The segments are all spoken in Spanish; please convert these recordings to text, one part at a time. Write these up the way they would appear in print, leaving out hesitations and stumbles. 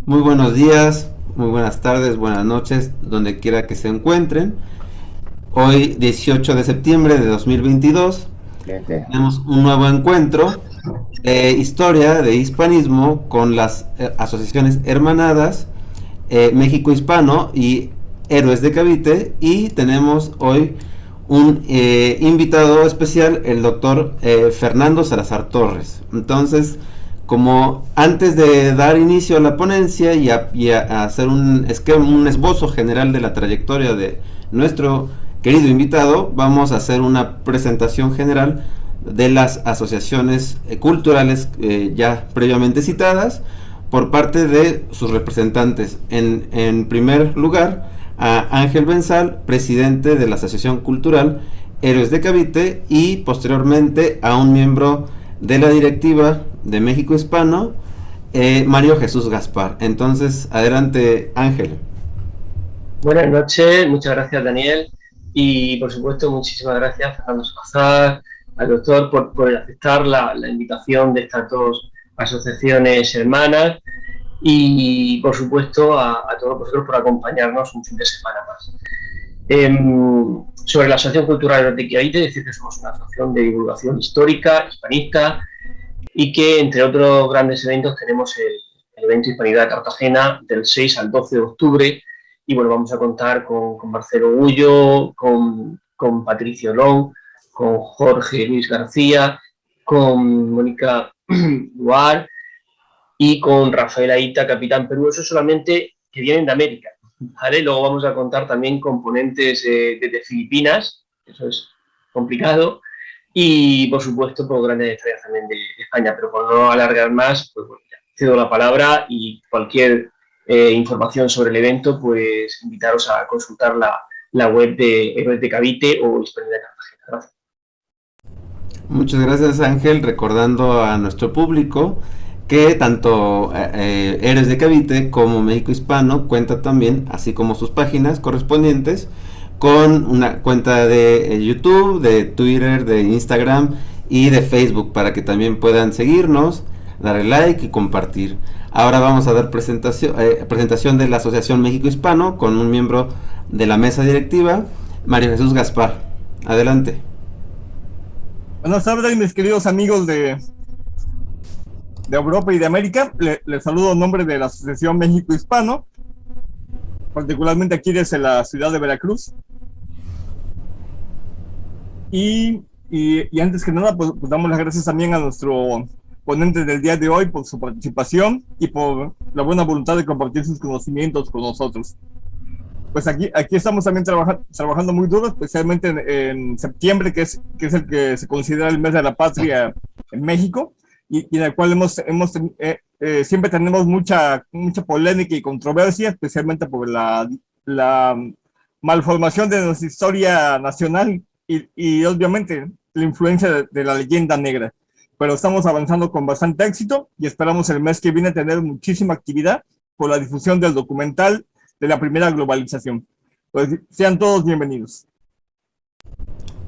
Muy buenos días, muy buenas tardes, buenas noches, donde quiera que se encuentren. Hoy, 18 de septiembre de 2022, Excelente. tenemos un nuevo encuentro de historia, de hispanismo, con las asociaciones hermanadas México Hispano y Héroes de Cavite. Y tenemos hoy un invitado especial, el doctor Fernando Salazar Torres. Entonces, como antes de dar inicio a la ponencia y a hacer un esquema, un esbozo general de la trayectoria de nuestro querido invitado, vamos a hacer una presentación general de las asociaciones culturales ya previamente citadas por parte de sus representantes. En primer lugar, a Ángel Benzal, presidente de la Asociación Cultural Héroes de Cavite, y posteriormente a un miembro de la directiva de México Hispano, Mario Jesús Gaspar. Entonces, adelante, Ángel. Buenas noches, muchas gracias Daniel y por supuesto muchísimas gracias Fernando Salazar, al doctor por aceptar la invitación de estas dos asociaciones hermanas y por supuesto a todos vosotros por acompañarnos un fin de semana más. Sobre la Asociación Cultural de Cavite, decir que somos una asociación de divulgación histórica, hispanista y que entre otros grandes eventos tenemos el evento Hispanidad de Cartagena del 6 al 12 de octubre. Y bueno, vamos a contar con Marcelo Gullo, con Patricio Long, con Jorge Luis García, con Mónica Duar y con Rafael Aita, Capitán Perú. Eso solamente que vienen de América, ¿vale? Luego vamos a contar también con ponentes desde Filipinas, eso es complicado, y por supuesto por grandes estrellas también de España. Pero por no alargar más, pues bueno, ya cedo la palabra y cualquier información sobre el evento, pues invitaros a consultar la web de Héroes de Cavite o Hispanidad de Cartagena. Gracias. Muchas gracias, Ángel, recordando a nuestro público que tanto Héroes de Cavite como México Hispano cuenta también, así como sus páginas correspondientes, con una cuenta de YouTube, de Twitter, de Instagram y de Facebook, para que también puedan seguirnos, darle like y compartir. Ahora vamos a dar presentación de la Asociación México Hispano con un miembro de la mesa directiva, Mario Jesús Gaspar. Adelante. Buenas tardes, mis queridos amigos de Europa y de América. Les saludo en nombre de la Asociación México Hispano, particularmente aquí desde la ciudad de Veracruz. Y antes que nada, pues damos las gracias también a nuestro ponente del día de hoy por su participación y por la buena voluntad de compartir sus conocimientos con nosotros. Pues aquí estamos también trabajando muy duro, especialmente en septiembre, que es el que se considera el mes de la patria en México, y en el cual siempre tenemos mucha polémica y controversia, especialmente por la malformación de nuestra historia nacional y obviamente la influencia de la leyenda negra. Pero estamos avanzando con bastante éxito y esperamos el mes que viene tener muchísima actividad por la difusión del documental de la primera globalización. Pues sean todos bienvenidos.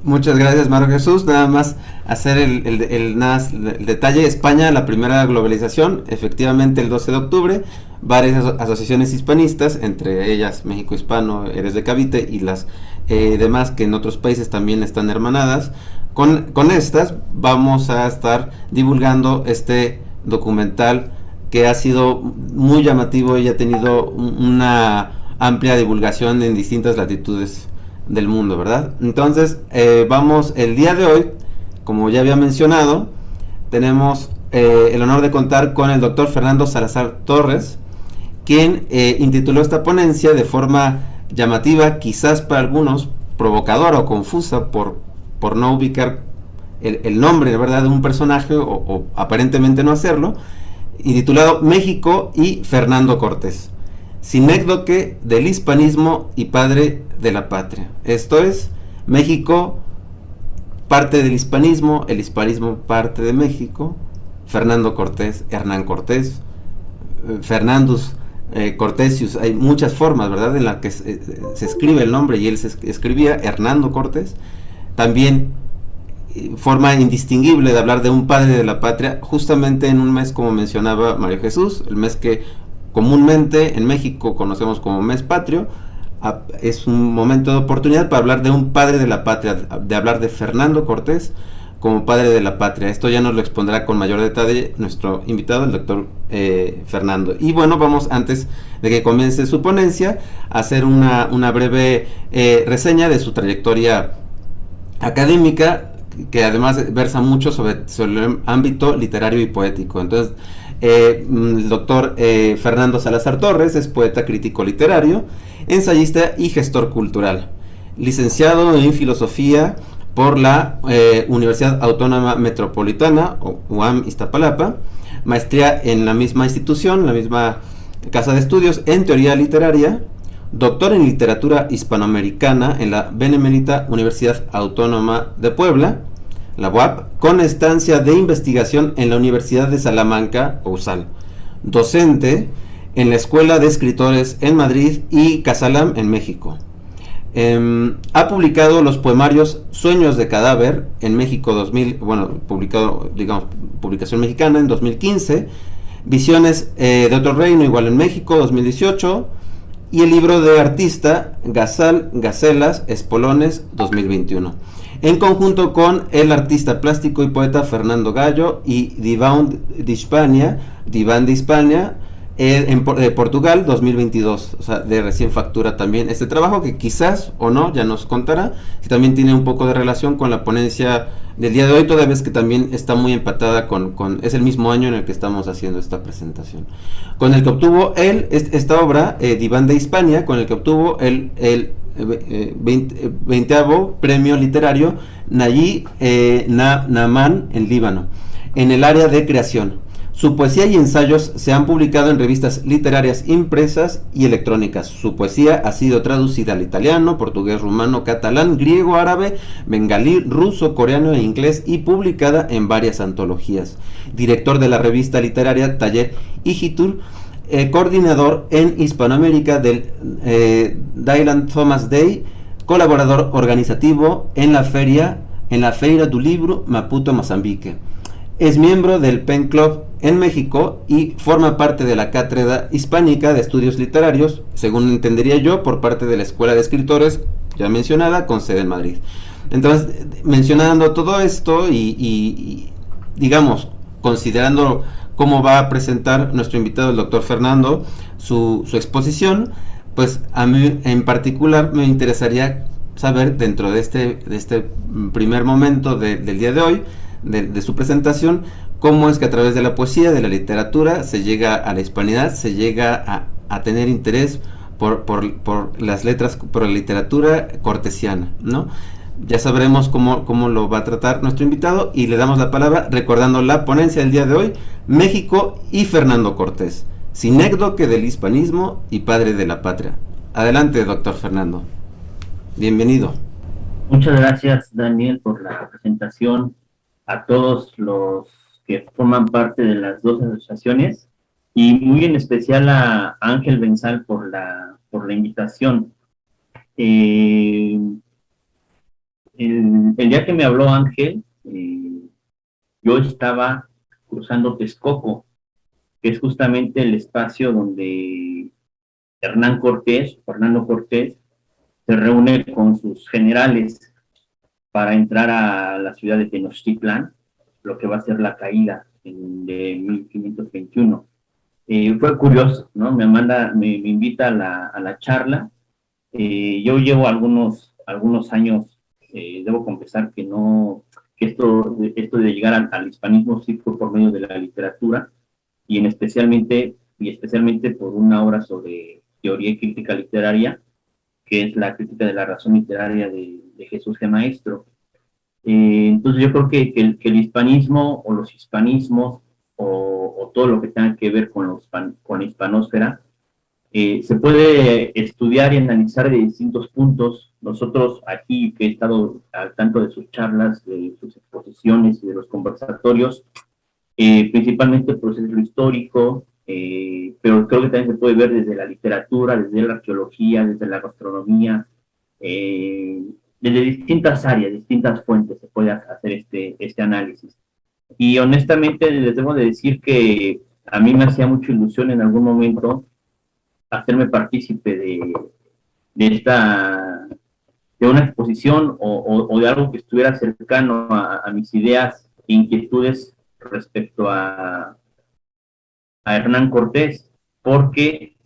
Muchas gracias, Mario Jesús. Nada más hacer el detalle: España, la primera globalización, efectivamente el 12 de octubre, varias asociaciones hispanistas, entre ellas México Hispano, Héroes de Cavite y las demás que en otros países también están hermanadas. Con estas vamos a estar divulgando este documental que ha sido muy llamativo y ha tenido una amplia divulgación en distintas latitudes del mundo, ¿verdad? Entonces, vamos, el día de hoy, como ya había mencionado, tenemos el honor de contar con el doctor Fernando Salazar Torres, quien intituló esta ponencia de forma llamativa, quizás para algunos provocadora o confusa por no ubicar el nombre, ¿verdad?, de un personaje o aparentemente no hacerlo, intitulado México y Fernando Cortés, sinécdoque del hispanismo y padre de la patria. Esto es, México parte del hispanismo, el hispanismo parte de México, Fernando Cortés, Hernán Cortés, Fernandus Cortesius. Hay muchas formas, ¿verdad?, en la que se escribe el nombre, y él se escribía Hernando Cortés. También forma indistinguible de hablar de un padre de la patria, justamente en un mes, como mencionaba Mario Jesús, el mes que comúnmente en México conocemos como Mes Patrio, es un momento de oportunidad para hablar de un padre de la patria, de hablar de Fernando Cortés como padre de la patria. Esto ya nos lo expondrá con mayor detalle nuestro invitado, el doctor Fernando. Y bueno, vamos, antes de que comience su ponencia, a hacer una breve reseña de su trayectoria académica, que además versa mucho sobre el ámbito literario y poético. Entonces, el doctor Fernando Salazar Torres es poeta crítico literario, ensayista y gestor cultural, licenciado en filosofía por la Universidad Autónoma Metropolitana, o UAM Iztapalapa, maestría en la misma institución, la misma casa de estudios en teoría literaria, doctor en literatura hispanoamericana en la Benemérita Universidad Autónoma de Puebla, la UAP, con estancia de investigación en la Universidad de Salamanca, o USAL, docente en la Escuela de Escritores en Madrid y Casalam en México. Ha publicado los poemarios Sueños de Cadáver en México 2000, bueno, publicado, digamos, publicación mexicana en 2015, Visiones de otro reino, igual en México 2018, y el libro de artista Gazal, Gacelas, Espolones 2021, en conjunto con el artista plástico y poeta Fernando Gallo y Diván de Hispania, de Portugal 2022, o sea, de recién factura también este trabajo, que quizás o no, ya nos contará, que también tiene un poco de relación con la ponencia del día de hoy, toda vez que también está muy empatada es el mismo año en el que estamos haciendo esta presentación, con el que obtuvo esta obra, Diván de Hispania, con el que obtuvo el 20º premio literario Nayi Naaman en Líbano, en el área de creación. Su poesía y ensayos se han publicado en revistas literarias impresas y electrónicas. Su poesía ha sido traducida al italiano, portugués, rumano, catalán, griego, árabe, bengalí, ruso, coreano e inglés, y publicada en varias antologías. Director de la revista literaria Taller Igitur, coordinador en Hispanoamérica del Dylan Thomas Day, colaborador organizativo en la Feira do Livro Maputo, Mozambique. Es miembro del Pen Club en México y forma parte de la Cátedra Hispánica de Estudios Literarios, según entendería yo, por parte de la Escuela de Escritores, ya mencionada, con sede en Madrid. Entonces, mencionando todo esto y digamos, considerando cómo va a presentar nuestro invitado, el doctor Fernando, su exposición, pues a mí en particular me interesaría saber, dentro de este primer momento del día de hoy, de su presentación, cómo es que a través de la poesía, de la literatura, se llega a la hispanidad, se llega a tener interés por las letras, por la literatura cortesiana, ¿no? Ya sabremos cómo lo va a tratar nuestro invitado, y le damos la palabra recordando la ponencia del día de hoy: México y Fernando Cortés, sinécdoque del hispanismo y padre de la patria. Adelante, doctor Fernando. Bienvenido. Muchas gracias, Daniel, por la presentación, a todos los que forman parte de las dos asociaciones, y muy en especial a Ángel Benzal por la invitación. El día que me habló Ángel, yo estaba cruzando Texcoco, que es justamente el espacio donde Fernando Cortés, se reúne con sus generales para entrar a la ciudad de Tenochtitlán, lo que va a ser la caída de 1521. Fue curioso, ¿no? Me invita a la charla. Yo llevo algunos años, debo confesar que esto de llegar al hispanismo sí fue por medio de la literatura, y especialmente por una obra sobre teoría y crítica literaria, que es la crítica de la razón literaria de Jesús G. Maestro. Entonces yo creo que el hispanismo o los hispanismos o todo lo que tenga que ver con la hispanósfera se puede estudiar y analizar de distintos puntos. Nosotros aquí, que he estado al tanto de sus charlas, de sus exposiciones y de los conversatorios, principalmente el proceso histórico, pero creo que también se puede ver desde la literatura, desde la arqueología, desde la gastronomía, desde distintas áreas, distintas fuentes se puede hacer este análisis. Y honestamente les debo de decir que a mí me hacía mucha ilusión en algún momento hacerme partícipe de una exposición o de algo que estuviera cercano a mis ideas e inquietudes respecto a Hernán Cortés, porque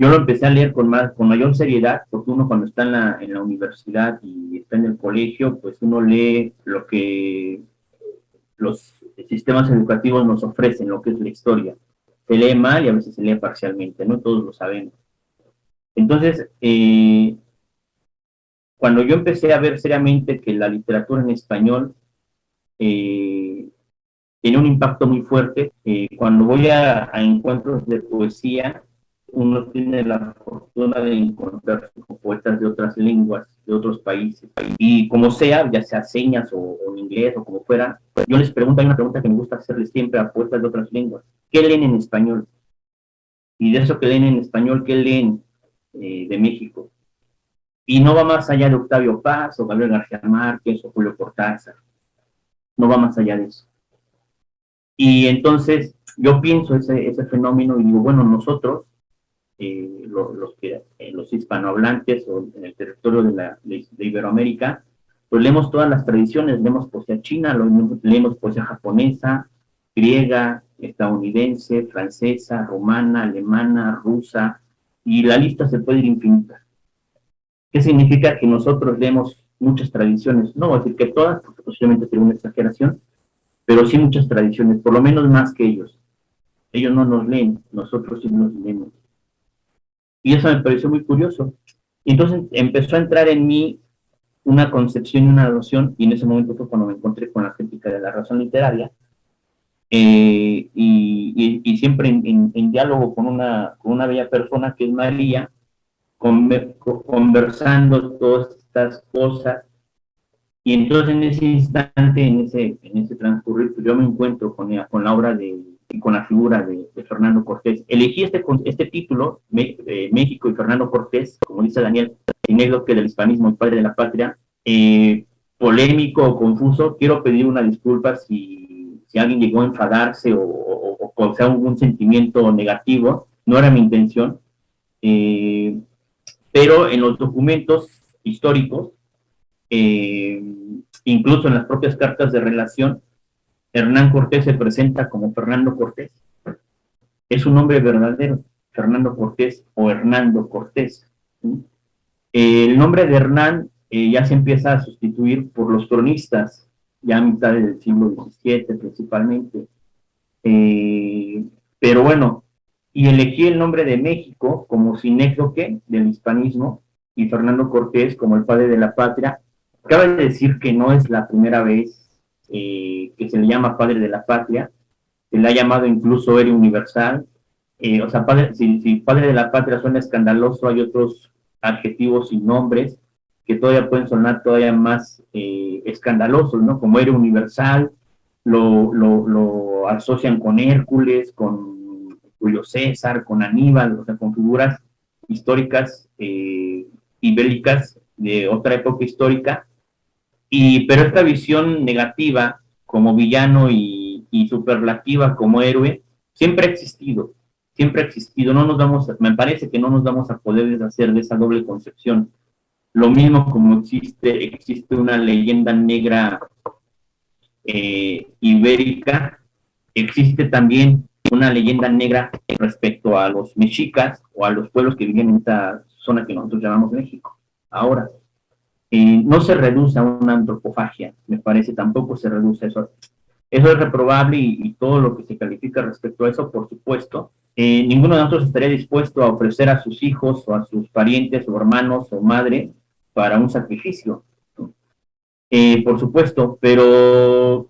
yo lo empecé a leer con mayor seriedad, porque uno cuando está en la universidad y está en el colegio, pues uno lee lo que los sistemas educativos nos ofrecen, lo que es la historia. Se lee mal y a veces se lee parcialmente, ¿no? Todos lo sabemos. Entonces, cuando yo empecé a ver seriamente que la literatura en español tiene un impacto muy fuerte, cuando voy a encuentros de poesía, uno tiene la fortuna de encontrarse con poetas de otras lenguas, de otros países, y como sea, ya sea señas o en inglés o como fuera, yo les pregunto, hay una pregunta que me gusta hacerles siempre a poetas de otras lenguas: ¿qué leen en español? Y de eso que leen en español, ¿qué leen de México? Y no va más allá de Octavio Paz o Gabriel García Márquez o Julio Cortázar, no va más allá de eso. Y entonces yo pienso ese fenómeno y digo, bueno, nosotros, los hispanohablantes o en el territorio de Iberoamérica, pues leemos todas las tradiciones, leemos poesía china, leemos poesía japonesa, griega, estadounidense, francesa, romana, alemana, rusa, y la lista se puede ir infinita. ¿Qué significa? Que nosotros leemos muchas tradiciones, no voy a decir que todas, porque posiblemente sería una exageración, pero sí muchas tradiciones, por lo menos más que ellos. Ellos no nos leen, nosotros sí nos leemos. Y eso me pareció muy curioso. Y entonces empezó a entrar en mí una concepción y una noción, y en ese momento fue cuando me encontré con la crítica de la razón literaria, y siempre en diálogo con una bella persona que es María, conversando todas estas cosas. Y entonces en ese instante, en ese transcurrir, pues yo me encuentro con la obra con la figura de Fernando Cortés. Elegí este título, México y Fernando Cortés, como dice Daniel, Sinécdoque del hispanismo y padre de la patria, polémico o confuso. Quiero pedir una disculpa si alguien llegó a enfadarse o causar algún sentimiento negativo. No era mi intención, pero en los documentos históricos, incluso en las propias cartas de relación, Hernán Cortés se presenta como Fernando Cortés. Es un nombre verdadero, Fernando Cortés o Hernando Cortés. El nombre de Hernán ya se empieza a sustituir por los cronistas, ya a mitad del siglo XVII principalmente. Pero bueno, y elegí el nombre de México como sinécdoque del hispanismo y Fernando Cortés como el padre de la patria. Cabe decir que no es la primera vez que se le llama padre de la patria, se le ha llamado incluso héroe universal. O sea, si padre de la patria suena escandaloso, hay otros adjetivos y nombres que todavía pueden sonar todavía más escandalosos, ¿no? Como héroe universal, lo asocian con Hércules, con Julio César, con Aníbal, o sea, con figuras históricas y bélicas de otra época histórica. Pero esta visión negativa como villano y superlativa como héroe siempre ha existido, siempre ha existido. Me parece que no nos vamos a poder deshacer de esa doble concepción. Lo mismo como existe una leyenda negra ibérica, existe también una leyenda negra respecto a los mexicas o a los pueblos que viven en esta zona que nosotros llamamos México. Ahora, no se reduce a una antropofagia, me parece, tampoco se reduce a eso. Eso es reprobable y todo lo que se califica respecto a eso, por supuesto. Ninguno de nosotros estaría dispuesto a ofrecer a sus hijos o a sus parientes o hermanos o madre para un sacrificio, por supuesto, pero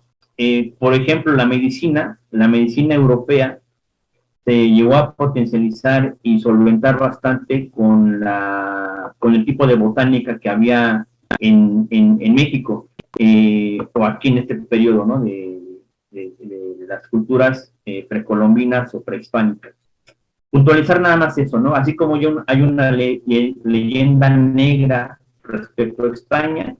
por ejemplo la medicina europea se llegó a potencializar y solventar bastante con el tipo de botánica que había en México, o aquí en este periodo, ¿no? de las culturas precolombinas o prehispánicas. Puntualizar nada más eso, ¿no? Así como hay una leyenda negra respecto a España,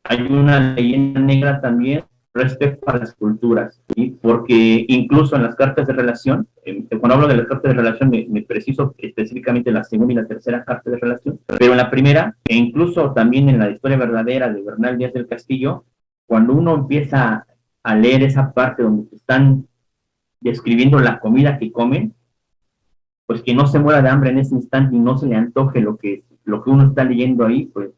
hay una leyenda negra también respecto a las culturas, ¿sí? Porque incluso en las cartas de relación, cuando hablo de las cartas de relación me preciso específicamente la segunda y la tercera carta de relación, pero en la primera, e incluso también en la historia verdadera de Bernal Díaz del Castillo, cuando uno empieza a leer esa parte donde están describiendo la comida que comen, pues que no se muera de hambre en ese instante y no se le antoje lo que uno está leyendo ahí, pues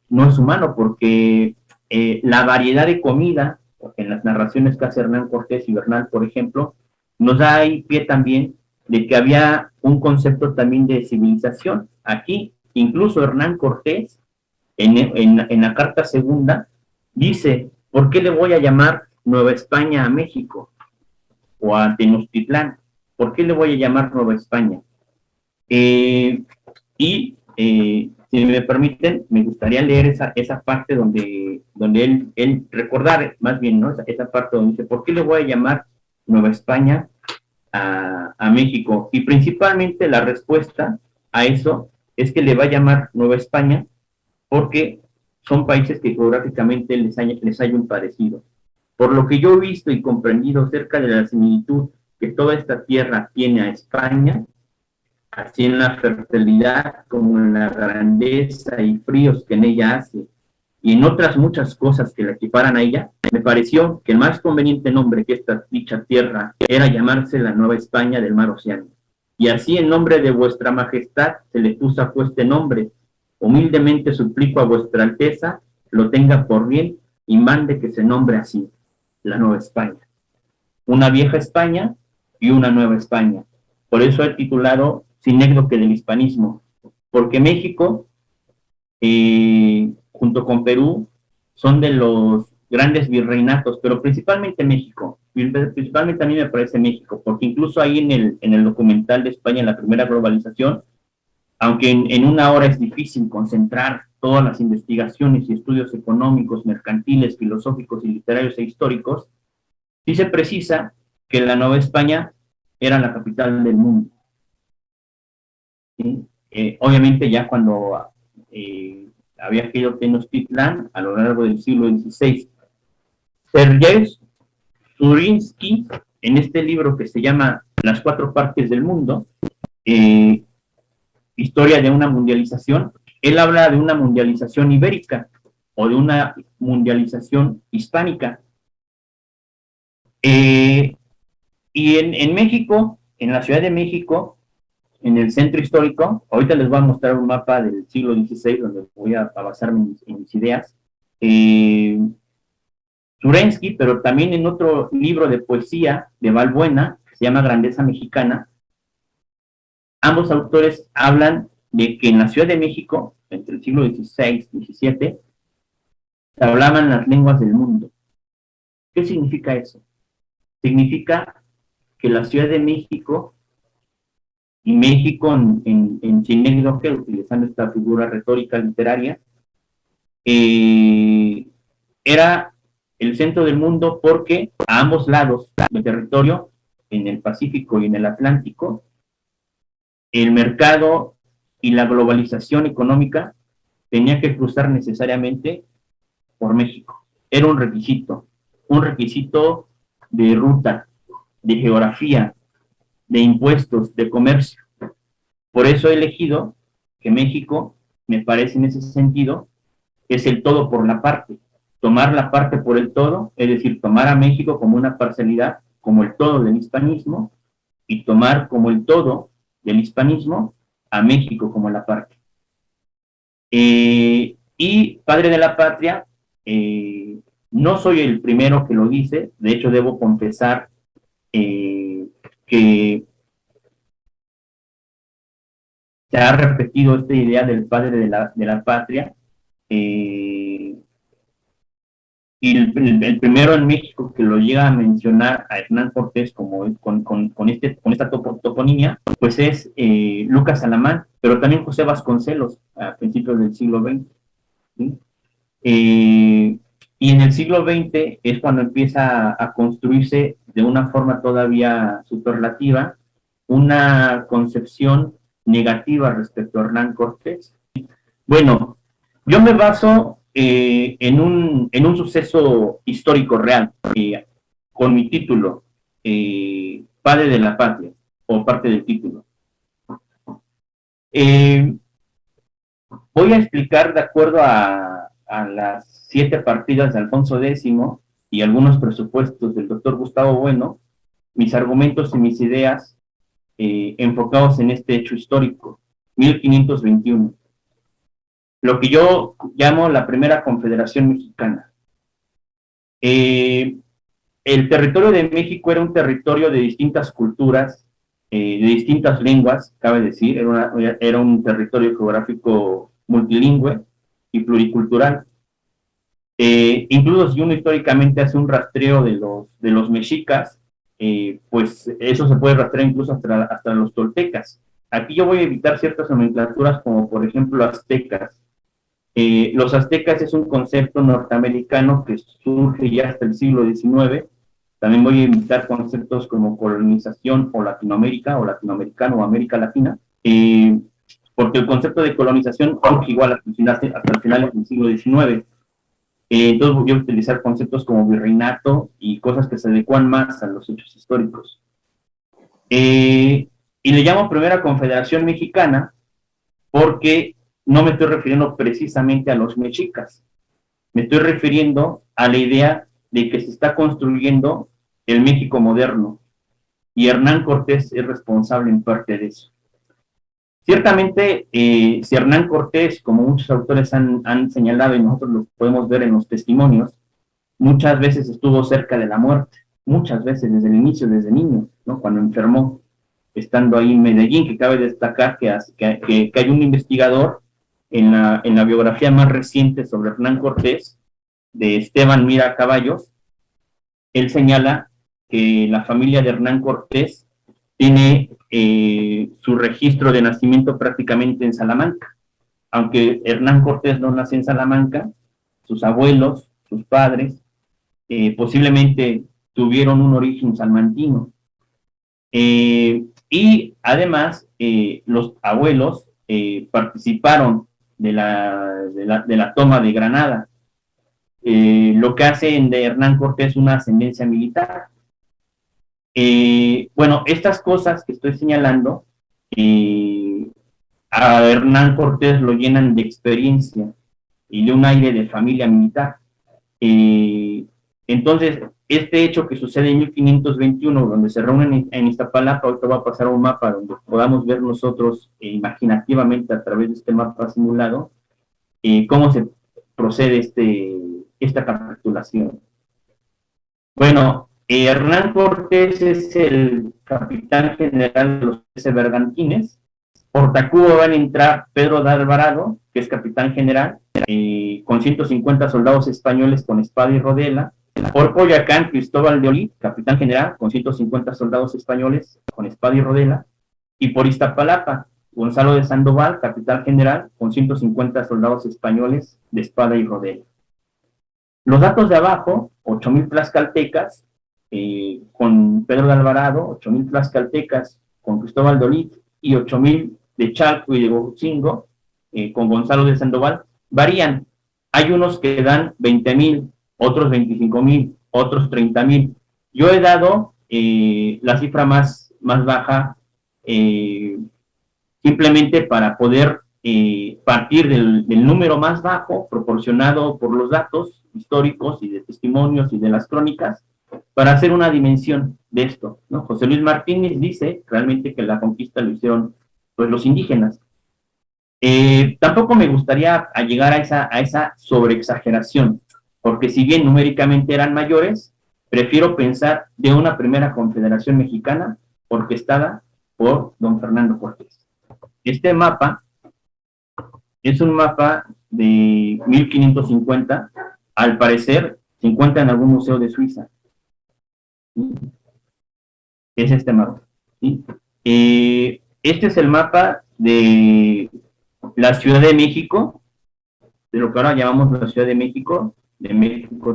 no es humano, porque la variedad de comida, en las narraciones que hace Hernán Cortés y Bernal, por ejemplo, nos da ahí pie también de que había un concepto también de civilización. Aquí, incluso Hernán Cortés, en la carta segunda, dice, ¿por qué le voy a llamar Nueva España a México? O a Tenochtitlán. ¿Por qué le voy a llamar Nueva España? Si me permiten, me gustaría leer esa parte donde él recordar más bien, ¿no? Esa parte donde dice, ¿por qué le voy a llamar Nueva España a México? Y principalmente la respuesta a eso es que le va a llamar Nueva España porque son países que geográficamente les hay un parecido. Por lo que yo he visto y comprendido acerca de la similitud que toda esta tierra tiene a España, así en la fertilidad como en la grandeza y fríos que en ella hace, y en otras muchas cosas que la equiparan a ella, me pareció que el más conveniente nombre que esta dicha tierra era llamarse la Nueva España del Mar Océano. Y así en nombre de vuestra majestad se le puso a este nombre. Humildemente suplico a vuestra alteza lo tenga por bien y mande que se nombre así, la Nueva España. Una vieja España y una nueva España. Por eso he titulado Sinécdoque del Hispanismo, porque México, junto con Perú, son de los grandes virreinatos, pero principalmente México, principalmente a mí me parece México, porque incluso ahí en el documental de España, en la primera globalización, aunque en una hora es difícil concentrar todas las investigaciones y estudios económicos, mercantiles, filosóficos y literarios e históricos, sí se precisa que la Nueva España era la capital del mundo. ¿Sí? Obviamente ya cuando había caído Tenochtitlán a lo largo del siglo XVI. Sergei Surinsky, en este libro que se llama Las cuatro partes del mundo, historia de una mundialización, él habla de una mundialización ibérica o de una mundialización hispánica. Y en México, en la Ciudad de México, en el centro histórico, ahorita les voy a mostrar un mapa del siglo XVI donde voy a basarme en mis ideas, Surinsky, pero también en otro libro de poesía de Balbuena, que se llama Grandeza Mexicana, ambos autores hablan de que en la Ciudad de México, entre el siglo XVI y XVII, se hablaban las lenguas del mundo. ¿Qué significa eso? Significa que la Ciudad de México, y México en sinécdoque, utilizando esta figura retórica literaria, era el centro del mundo porque a ambos lados del territorio, en el Pacífico y en el Atlántico, el mercado y la globalización económica tenía que cruzar necesariamente por México. Era un requisito de ruta, de geografía, de impuestos, de comercio. Por eso he elegido que México, me parece en ese sentido, es el todo por la parte. Tomar la parte por el todo, es decir, tomar a México como una parcialidad, como el todo del hispanismo, y tomar como el todo del hispanismo a México como la parte. Y padre de la patria, no soy el primero que lo dice, de hecho debo confesar que se ha repetido esta idea del padre de la patria, y el primero en México que lo llega a mencionar a Hernán Cortés con esta toponimia, pues es Lucas Alamán, pero también José Vasconcelos a principios del siglo XX. ¿Sí? Y en el siglo XX es cuando empieza a construirse de una forma todavía superlativa una concepción negativa respecto a Hernán Cortés. Bueno, yo me baso en un suceso histórico real, con mi título, Padre de la Patria, o parte del título. Voy a explicar de acuerdo a las 7 partidas de Alfonso X y algunos presupuestos del doctor Gustavo Bueno, mis argumentos y mis ideas enfocados en este hecho histórico, 1521. Lo que yo llamo la primera Confederación Mexicana. El territorio de México era un territorio de distintas culturas, de distintas lenguas, cabe decir, era un territorio geográfico multilingüe y pluricultural. Incluso si uno históricamente hace un rastreo de los mexicas, pues eso se puede rastrear incluso hasta los toltecas. Aquí yo voy a evitar ciertas nomenclaturas como por ejemplo aztecas. Los aztecas es un concepto norteamericano que surge ya hasta el siglo XIX. También voy a evitar conceptos como colonización o Latinoamérica, o latinoamericano o América Latina, porque el concepto de colonización surge igual hasta el final del siglo XIX. Entonces voy a utilizar conceptos como virreinato y cosas que se adecuan más a los hechos históricos. Y le llamo Primera Confederación Mexicana porque no me estoy refiriendo precisamente a los mexicas, me estoy refiriendo a la idea de que se está construyendo el México moderno, y Hernán Cortés es responsable en parte de eso. Ciertamente, si Hernán Cortés, como muchos autores han señalado y nosotros lo podemos ver en los testimonios, muchas veces estuvo cerca de la muerte, muchas veces desde el inicio, desde niño, ¿no? Cuando enfermó, estando ahí en Medellín, que cabe destacar que hay un investigador en la biografía más reciente sobre Hernán Cortés, de Esteban Mira Caballos. Él señala que la familia de Hernán Cortés tiene su registro de nacimiento prácticamente en Salamanca. Aunque Hernán Cortés no nació en Salamanca, sus abuelos, sus padres, posiblemente tuvieron un origen salmantino. Y además, los abuelos participaron de la toma de Granada, lo que hace de Hernán Cortés una ascendencia militar. Bueno, estas cosas que estoy señalando a Hernán Cortés lo llenan de experiencia y de un aire de familia militar. Entonces, este hecho que sucede en 1521, donde se reúnen en Iztapalapa, ahorita va a pasar un mapa donde podamos ver nosotros imaginativamente a través de este mapa simulado, cómo se procede esta capitulación. Bueno, Hernán Cortés es el capitán general de los 13 bergantines. Por Tacuba van a entrar Pedro de Alvarado, que es capitán general, con 150 soldados españoles con espada y rodela. Por Coyoacán, Cristóbal de Olid, capitán general, con 150 soldados españoles con espada y rodela. Y por Iztapalapa, Gonzalo de Sandoval, capitán general, con 150 soldados españoles de espada y rodela. Los datos de abajo, 8,000 tlaxcaltecas, con Pedro de Alvarado, 8,000 tlaxcaltecas con Cristóbal de Olid, y 8,000 de Chalco y de Huejotzingo, con Gonzalo de Sandoval, varían. Hay unos que dan 20,000, otros 25,000, otros 30,000. Yo he dado la cifra más baja, simplemente para poder partir del número más bajo, proporcionado por los datos históricos y de testimonios y de las crónicas, para hacer una dimensión de esto, ¿no? José Luis Martínez dice realmente que la conquista lo hicieron pues los indígenas. Tampoco me gustaría llegar a esa sobreexageración, porque si bien numéricamente eran mayores, prefiero pensar de una primera confederación mexicana orquestada por don Fernando Cortés. Este mapa es un mapa de 1550, al parecer se encuentra en algún museo de Suiza. Es este mapa, ¿sí? Este es el mapa de la Ciudad de México, de lo que ahora llamamos la Ciudad de México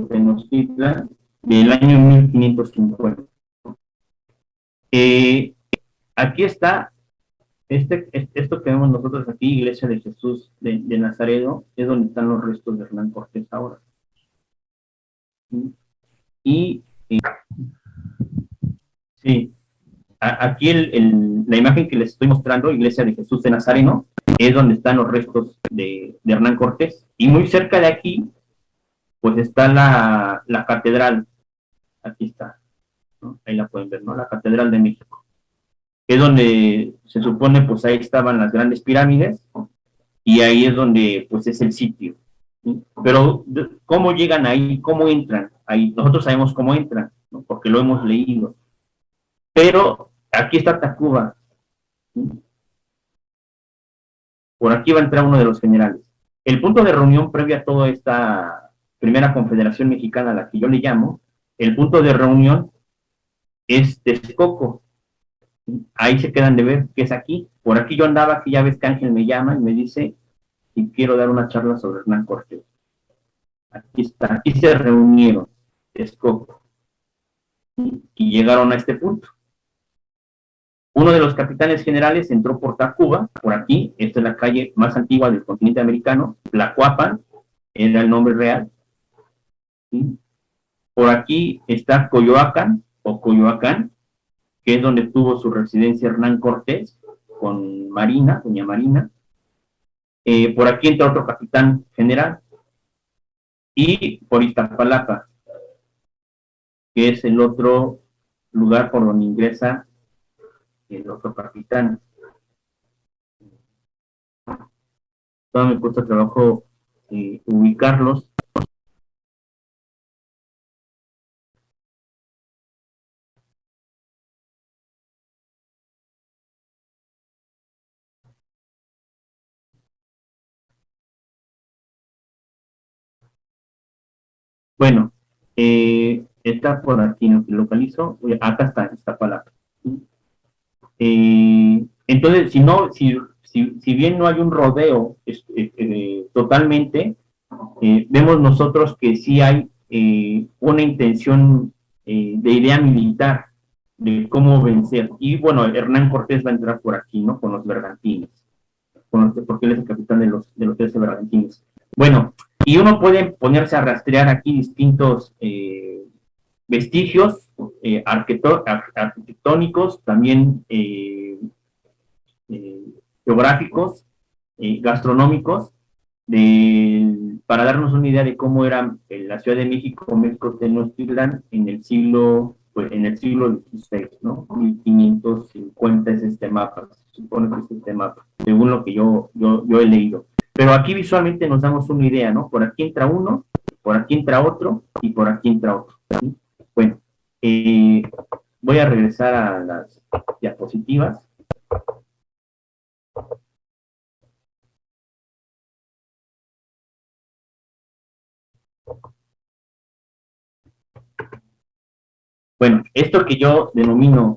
Tenochtitlan, del año 1550. Aquí está Esto que vemos nosotros aquí, Iglesia de Jesús de Nazaret, es donde están los restos de Hernán Cortés ahora. Y sí, aquí la imagen que les estoy mostrando, Iglesia de Jesús de Nazareno, es donde están los restos de Hernán Cortés. Y muy cerca de aquí, pues está la catedral. Aquí está, ¿no? Ahí la pueden ver, ¿no? La Catedral de México. Es donde se supone, pues ahí estaban las grandes pirámides, y ahí es donde, pues es el sitio, ¿sí? Pero, ¿cómo llegan ahí? ¿Cómo entran? Ahí, nosotros sabemos cómo entran, ¿no? Porque lo hemos leído. Pero aquí está Tacuba, ¿sí? Por aquí va a entrar uno de los generales. El punto de reunión previo a toda esta primera confederación mexicana, a la que yo le llamo, el punto de reunión es Texcoco. Ahí se quedan de ver que es aquí. Por aquí yo andaba, aquí ya ves que Ángel me llama y me dice si quiero dar una charla sobre Hernán Cortés. Aquí está, aquí se reunieron Texcoco y llegaron a este punto. Uno de los capitanes generales entró por Tacuba, por aquí, esta es la calle más antigua del continente americano, Tlacoapan, era el nombre real, ¿sí? Por aquí está Coyoacán, o Coyoacán, que es donde tuvo su residencia Hernán Cortés, con Marina, doña Marina. Por aquí entra otro capitán general, y por Iztapalapa, que es el otro lugar por donde ingresa el otro capitán. Todo me cuesta trabajo ubicarlos. Bueno, está por aquí, ¿no? Que localizo. Acá está, esta palabra. Entonces, si bien no hay un rodeo totalmente, vemos nosotros que sí hay una intención de idea militar de cómo vencer. Y bueno, Hernán Cortés va a entrar por aquí, ¿no? Con los bergantines, porque él es el capitán de los 13 bergantines. Bueno, y uno puede ponerse a rastrear aquí distintos vestigios arquitectónicos, también geográficos, gastronómicos, para darnos una idea de cómo era la Ciudad de México, México Tenochtitlan en el siglo XVI, ¿no? 1550 es este mapa, se supone que es este mapa, según lo que yo he leído. Pero aquí visualmente nos damos una idea, ¿no? Por aquí entra uno, por aquí entra otro, y por aquí entra otro, ¿sí? Bueno, voy a regresar a las diapositivas. Bueno, esto que yo denomino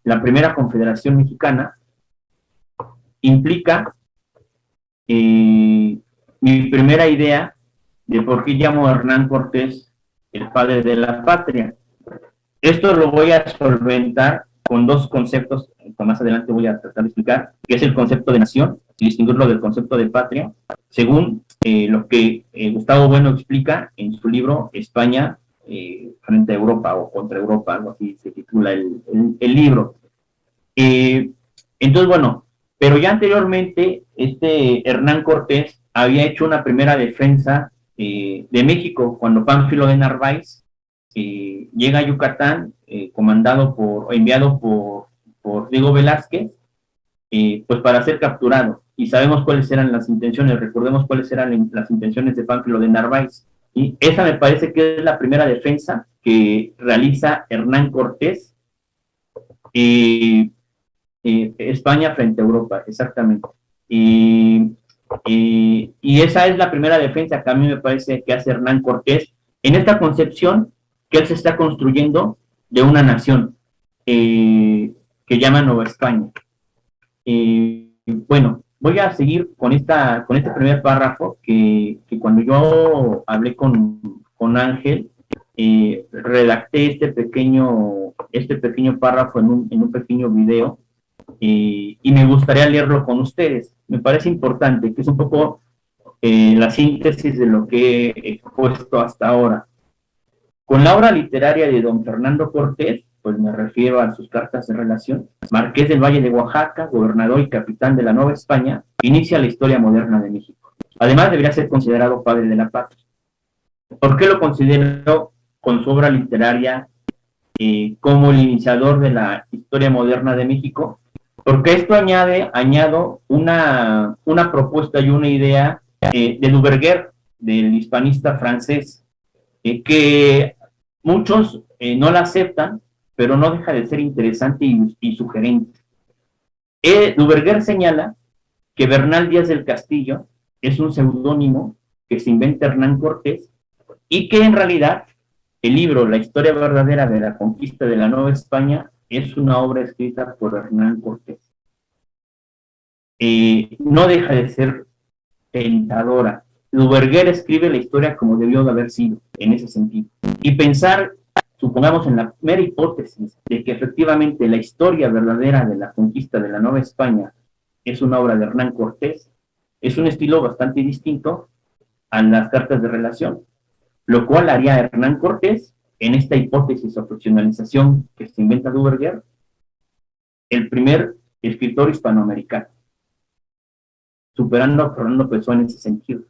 la primera confederación mexicana implica mi primera idea de por qué llamo a Hernán Cortés el padre de la patria. Esto lo voy a solventar con dos conceptos que más adelante voy a tratar de explicar, que es el concepto de nación y distinguirlo del concepto de patria, según lo que Gustavo Bueno explica en su libro España frente a Europa o contra Europa, algo así se titula el libro. Entonces, bueno, pero ya anteriormente Hernán Cortés había hecho una primera defensa de México cuando Pánfilo de Narváez llega a Yucatán, enviado por Diego Velázquez, pues para ser capturado. Y sabemos cuáles eran las intenciones, recordemos cuáles eran las intenciones de Pánfilo de Narváez. Y esa me parece que es la primera defensa que realiza Hernán Cortés, España frente a Europa, exactamente. Y esa es la primera defensa que a mí me parece que hace Hernán Cortés en esta concepción que él se está construyendo de una nación que llama Nueva España. Bueno, voy a seguir con este primer párrafo que cuando yo hablé con Ángel, redacté este pequeño párrafo en un pequeño video, y me gustaría leerlo con ustedes. Me parece importante, que es un poco la síntesis de lo que he expuesto hasta ahora. Con la obra literaria de don Fernando Cortés, pues me refiero a sus cartas de relación, Marqués del Valle de Oaxaca, gobernador y capitán de la Nueva España, inicia la historia moderna de México. Además, debería ser considerado padre de la patria. ¿Por qué lo considero con su obra literaria como el iniciador de la historia moderna de México? Porque esto añado una propuesta y una idea de Duverger, del hispanista francés, que muchos no la aceptan, pero no deja de ser interesante y sugerente. Duverger señala que Bernal Díaz del Castillo es un seudónimo que se inventa Hernán Cortés, y que en realidad el libro La historia verdadera de la conquista de la Nueva España es una obra escrita por Hernán Cortés. No deja de ser tentadora. Duverger escribe la historia como debió de haber sido, en ese sentido. Y pensar, supongamos en la mera hipótesis de que efectivamente la historia verdadera de la conquista de la Nueva España es una obra de Hernán Cortés, es un estilo bastante distinto a las cartas de relación, lo cual haría a Hernán Cortés, en esta hipótesis o ficcionalización que se inventa Duverger, el primer escritor hispanoamericano, superando a Fernando Pessoa en ese sentido.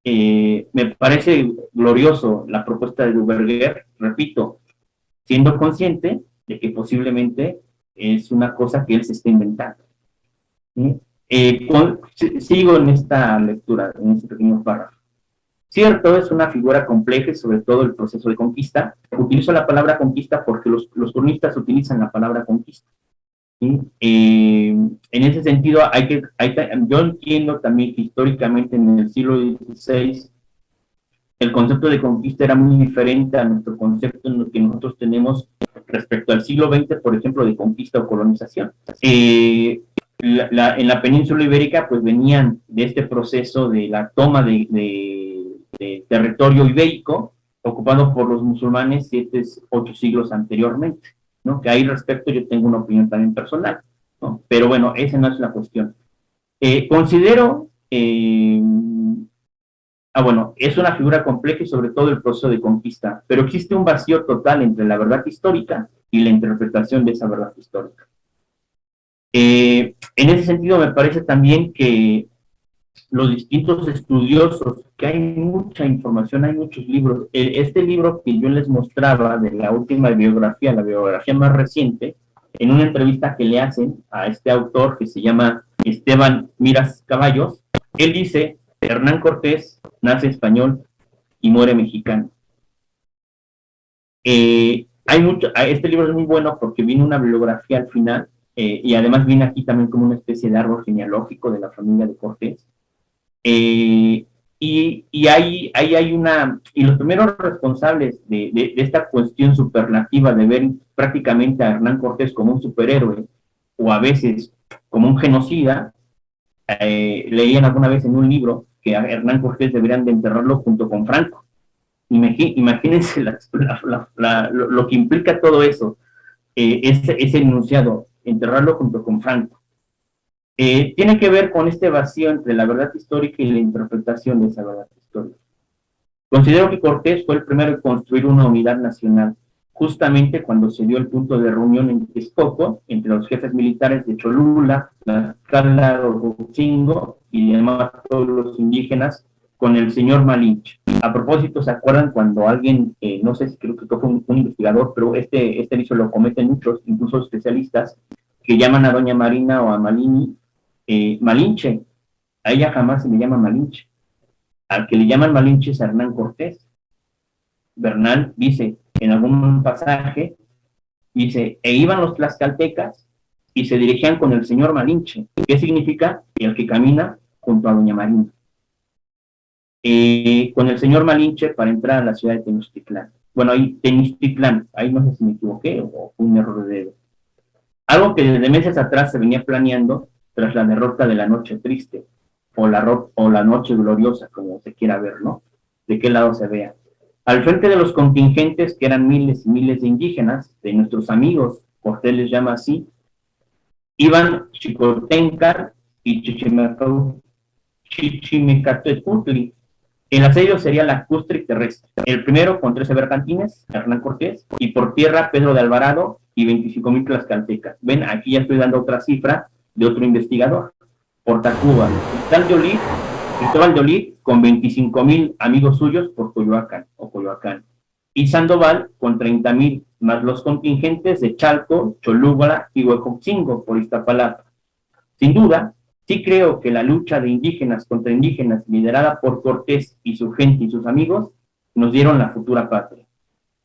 Me parece glorioso la propuesta de Duverger, repito, siendo consciente de que posiblemente es una cosa que él se está inventando. Sigo en esta lectura, en este pequeño párrafo. Cierto, es una figura compleja y sobre todo el proceso de conquista. Utilizo la palabra conquista porque los cronistas utilizan la palabra conquista. En ese sentido, yo entiendo también que históricamente en el siglo XVI el concepto de conquista era muy diferente a nuestro concepto en lo que nosotros tenemos respecto al siglo XX, por ejemplo, de conquista o colonización. En la península ibérica, pues venían de este proceso de la toma de territorio ibérico ocupado por los musulmanes 7, 8 siglos anteriormente, ¿no? Que ahí respecto yo tengo una opinión también personal, ¿no? Pero bueno, esa no es la cuestión. Considero, bueno, es una figura compleja y sobre todo el proceso de conquista, pero existe un vacío total entre la verdad histórica y la interpretación de esa verdad histórica. En ese sentido me parece también que los distintos estudiosos, que hay mucha información, hay muchos libros. Este libro que yo les mostraba de la última biografía, la biografía más reciente, en una entrevista que le hacen a este autor que se llama Esteban Miras Caballos, él dice: Hernán Cortés nace español y muere mexicano. Este libro es muy bueno porque viene una bibliografía al final, y además viene aquí también como una especie de árbol genealógico de la familia de Cortés. Y ahí hay y los primeros responsables de esta cuestión superlativa de ver prácticamente a Hernán Cortés como un superhéroe o a veces como un genocida, leían alguna vez en un libro que a Hernán Cortés deberían de enterrarlo junto con Franco. Imagínense lo que implica todo eso, ese enunciado, enterrarlo junto con Franco. Tiene que ver con este vacío entre la verdad histórica y la interpretación de esa verdad histórica. Considero que Cortés fue el primero en construir una unidad nacional, justamente cuando se dio el punto de reunión en Texcoco entre los jefes militares de Cholula, Tlaxcala, Ocosingo y demás todos los indígenas, con el señor Malinche. A propósito, ¿se acuerdan cuando alguien, no sé si creo que fue un investigador, pero este dicho lo cometen muchos, incluso especialistas, que llaman a doña Marina o a Malini Malinche? A ella jamás se le llama Malinche. Al que le llaman Malinche es a Hernán Cortés. Bernal dice en algún pasaje, dice: e iban los tlaxcaltecas y se dirigían con el señor Malinche. ¿Qué significa? El que camina junto a doña Marina. Con el señor Malinche para entrar a la ciudad de Tenochtitlán. Bueno, ahí Tenochtitlán, ahí no sé si me equivoqué o fue un error de dedo. Algo que desde meses atrás se venía planeando tras la derrota de la Noche Triste, o la Noche Gloriosa, como se quiera ver, ¿no? De qué lado se vea. Al frente de los contingentes, que eran miles y miles de indígenas, de nuestros amigos, Cortés les llama así, iban Xicoténcatl y Chichimecateotli. El asedio sería lacustre y terrestre. El primero con 13 bergantines, Hernán Cortés, y por tierra Pedro de Alvarado y 25,000 tlaxcaltecas. Ven, aquí ya estoy dando otra cifra de otro investigador. Por Tacuba, Cristóbal de Olid con 25,000 amigos suyos por Coyoacán o Coyoacán. Y Sandoval con 30,000, más los contingentes de Chalco, Cholula y Huejotzingo por Iztapalapa. Sin duda, sí creo que la lucha de indígenas contra indígenas, liderada por Cortés y su gente y sus amigos, nos dieron la futura patria,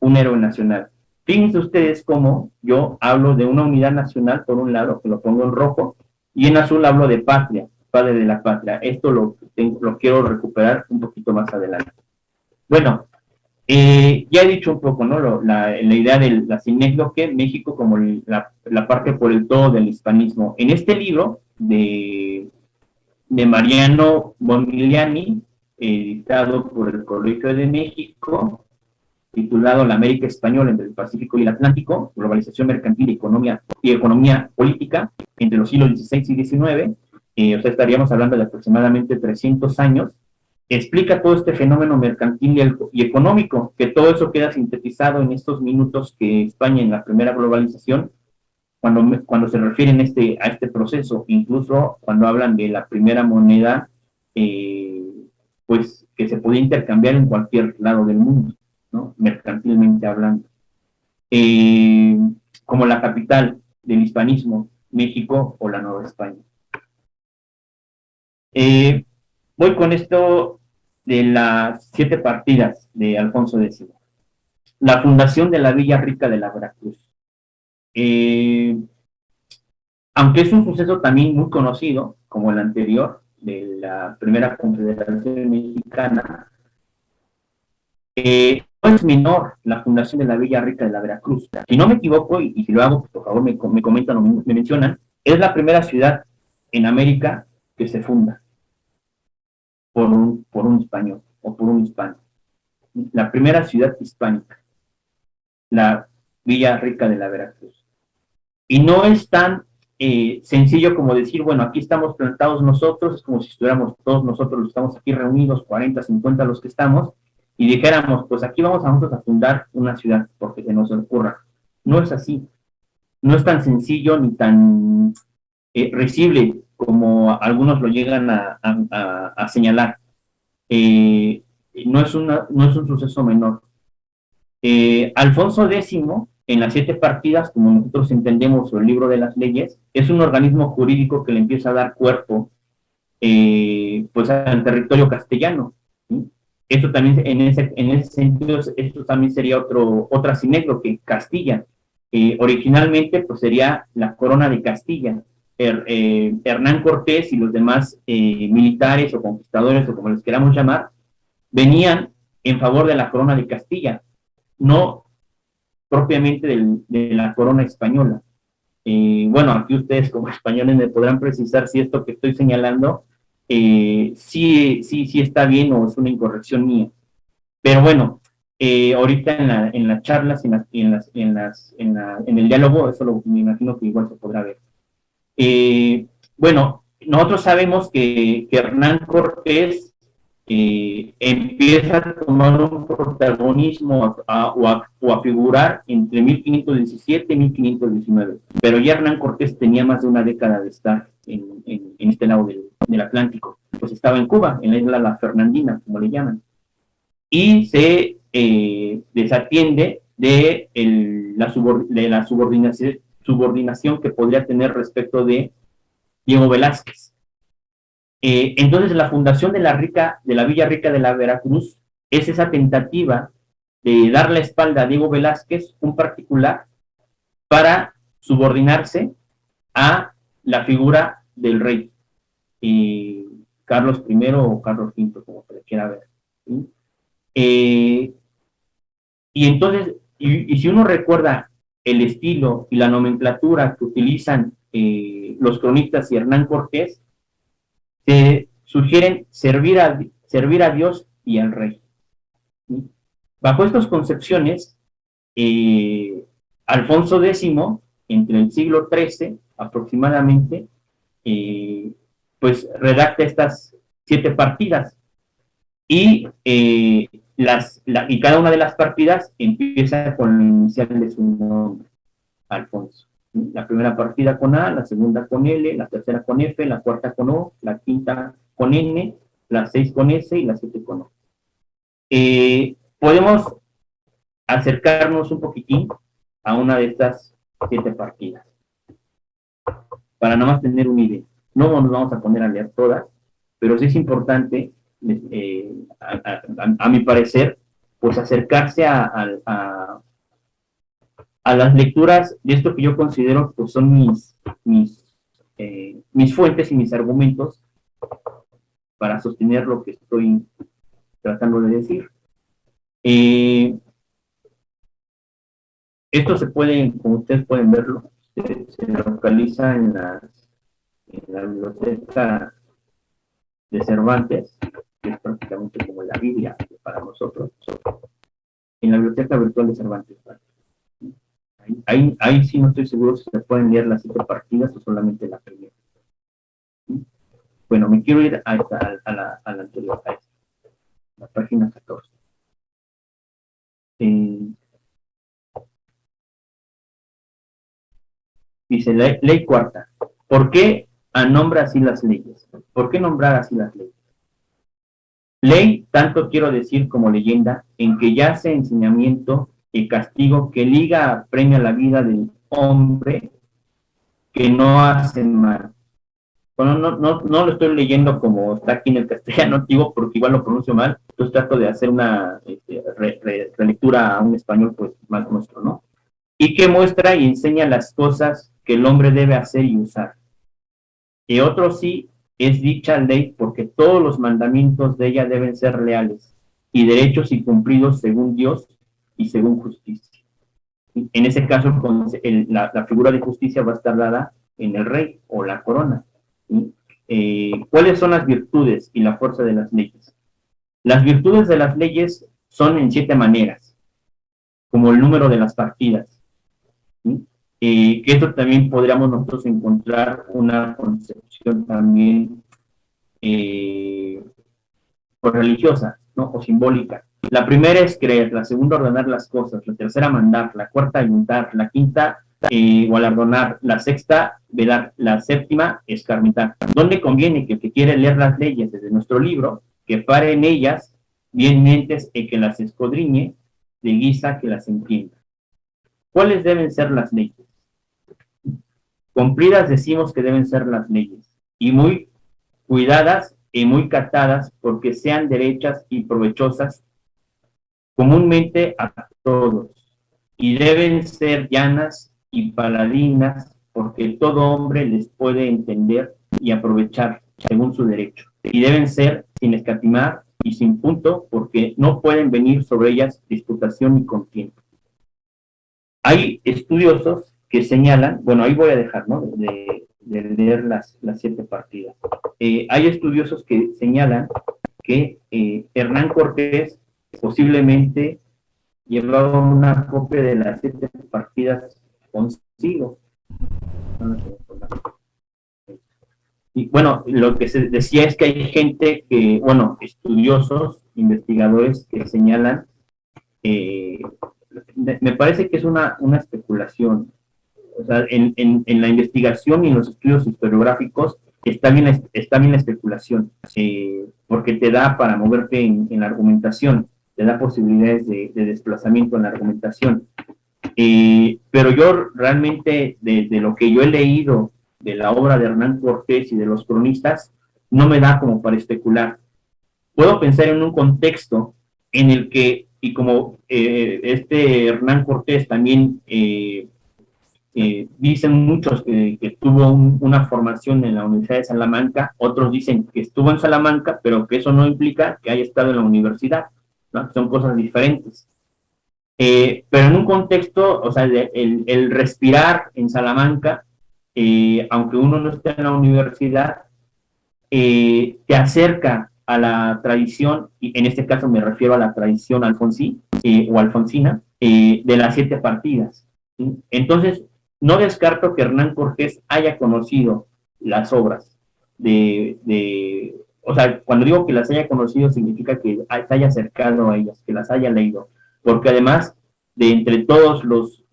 un héroe nacional. Fíjense ustedes cómo yo hablo de una unidad nacional, por un lado, que lo pongo en rojo, y en azul hablo de patria, padre de la patria. Esto lo quiero recuperar un poquito más adelante. Bueno, ya he dicho un poco, ¿no? La idea de la sinécdoque, México como la parte por el todo del hispanismo. En este libro de Mariano Bonviliani, editado por el Colegio de México, titulado La América Española entre el Pacífico y el Atlántico, globalización mercantil y economía política entre los siglos XVI y XIX, o sea, estaríamos hablando de aproximadamente 300 años, explica todo este fenómeno mercantil y económico, que todo eso queda sintetizado en estos minutos que España en la primera globalización, cuando se refieren a este proceso, incluso cuando hablan de la primera moneda, pues que se podía intercambiar en cualquier lado del mundo, ¿no? Mercantilmente hablando. Como la capital del hispanismo, México o la Nueva España. Voy con esto de las 7 partidas de Alfonso X. La fundación de la Villa Rica de la Veracruz. Aunque es un suceso también muy conocido, como el anterior, de la primera Confederación Mexicana, no es menor la fundación de la Villa Rica de la Veracruz. Si no me equivoco, y si lo hago, pues por favor me comentan o me mencionan, es la primera ciudad en América que se funda por un español o por un hispano. La primera ciudad hispánica, la Villa Rica de la Veracruz. Y no es tan sencillo como decir, bueno, aquí estamos plantados nosotros, es como si estuviéramos todos nosotros, estamos aquí reunidos, 40, 50 los que estamos, y dijéramos, pues aquí vamos a nosotros a fundar una ciudad, porque se nos ocurra. No es así. No es tan sencillo ni tan risible como algunos lo llegan a señalar. No es un suceso menor. Alfonso X, en las 7 partidas, como nosotros entendemos, o el libro de las leyes, es un organismo jurídico que le empieza a dar cuerpo pues al territorio castellano, ¿sí? Esto también, en ese sentido, esto también sería otra sinécdoque, Castilla. Originalmente, pues sería la corona de Castilla. Hernán Cortés y los demás militares o conquistadores, o como les queramos llamar, venían en favor de la corona de Castilla, no propiamente de la corona española. Bueno, aquí ustedes como españoles me podrán precisar si esto que estoy señalando sí está bien o es una incorrección mía. Pero bueno, ahorita en las charlas, en el diálogo, eso me imagino que igual se podrá ver. Bueno, nosotros sabemos que Hernán Cortés empieza a tomar un protagonismo o a figurar entre 1517 y 1519, pero ya Hernán Cortés tenía más de una década de estar en este lado del Atlántico, pues estaba en Cuba, en la isla La Fernandina, como le llaman, y se desatiende de la subordinación que podría tener respecto de Diego Velázquez. Entonces la fundación de la Villa Rica de la Veracruz es esa tentativa de dar la espalda a Diego Velázquez, un particular, para subordinarse a la figura del rey, Carlos I o Carlos V, como se le quiera ver, ¿sí? Y entonces, y si uno recuerda el estilo y la nomenclatura que utilizan los cronistas y Hernán Cortés, se sugieren servir a Dios y al rey, ¿sí? Bajo estas concepciones, Alfonso X, entre el siglo XIII aproximadamente, pues redacta estas 7 partidas y, y cada una de las partidas empieza con el inicial de su nombre, Alfonso. La primera partida con A, la segunda con L, la tercera con F, la cuarta con O, la quinta con N, la 6 con S y la 7 con O. Podemos acercarnos un poquitín a una de estas 7 partidas, para nada más tener una idea. No nos vamos a poner a leer todas, pero sí es importante, a mi parecer, pues acercarse a las lecturas de esto que yo considero pues son mis fuentes y mis argumentos para sostener lo que estoy tratando de decir. Esto se puede, como ustedes pueden verlo, se localiza en la biblioteca de Cervantes, que es prácticamente como la Biblia para nosotros, en la biblioteca virtual de Cervantes. Ahí sí no estoy seguro si se pueden leer las 7 partidas o solamente la primera. Bueno, me quiero ir a la anterior, a esta, la página 14. Dice, ley cuarta. ¿Por qué nombra así las leyes? ¿Por qué nombrar así las leyes? Ley, tanto quiero decir como leyenda, en que yace enseñamiento y castigo que liga, premia la vida del hombre que no hace mal. Bueno, no lo estoy leyendo como está aquí en el castellano antiguo, porque igual lo pronuncio mal, entonces trato de hacer una relectura a un español pues más nuestro, ¿no? Y que muestra y enseña las cosas que el hombre debe hacer y usar. Y otro sí es dicha ley porque todos los mandamientos de ella deben ser leales y derechos y cumplidos según Dios y según justicia. En ese caso, la figura de justicia va a estar dada en el rey o la corona. ¿Cuáles son las virtudes y la fuerza de las leyes? Las virtudes de las leyes son en 7 maneras, como el número de las partidas. Que esto también podríamos nosotros encontrar una concepción también religiosa, ¿no? O simbólica. La primera es creer, la segunda ordenar las cosas, la tercera mandar, la cuarta ayuntar, la quinta galardonar, la sexta velar, la séptima escarmentar. ¿Dónde conviene que el que quiere leer las leyes desde nuestro libro, que pare en ellas bien mentes y que las escudriñe de guisa que las entienda? ¿Cuáles deben ser las leyes? Cumplidas decimos que deben ser las leyes, y muy cuidadas y muy catadas porque sean derechas y provechosas comúnmente a todos, y deben ser llanas y paladinas porque todo hombre les puede entender y aprovechar según su derecho, y deben ser sin escatimar y sin punto porque no pueden venir sobre ellas disputación ni contienda. Hay estudiosos que señalan, bueno, ahí voy a dejar, ¿no?, de leer las 7 partidas. Hay estudiosos que señalan que Hernán Cortés posiblemente llevaba una copia de las 7 partidas consigo. Y bueno, lo que se decía es que hay gente que, bueno, estudiosos, investigadores que señalan, me parece que es una especulación. O sea, en la investigación y en los estudios historiográficos está bien la especulación, porque te da para moverte en la argumentación, te da posibilidades de desplazamiento en la argumentación. Pero yo realmente, de lo que yo he leído de la obra de Hernán Cortés y de los cronistas, no me da como para especular. Puedo pensar en un contexto en el que, y como Hernán Cortés también dicen muchos que tuvo una formación en la Universidad de Salamanca, otros dicen que estuvo en Salamanca, pero que eso no implica que haya estado en la universidad, ¿no? Son cosas diferentes. Pero en un contexto, o sea, el respirar en Salamanca, aunque uno no esté en la universidad, te acerca a la tradición, y en este caso me refiero a la tradición alfonsí o alfonsina, de las 7 partidas. ¿Sí? Entonces, no descarto que Hernán Cortés haya conocido las obras o sea, cuando digo que las haya conocido significa que se haya acercado a ellas, que las haya leído, porque además de entre todos los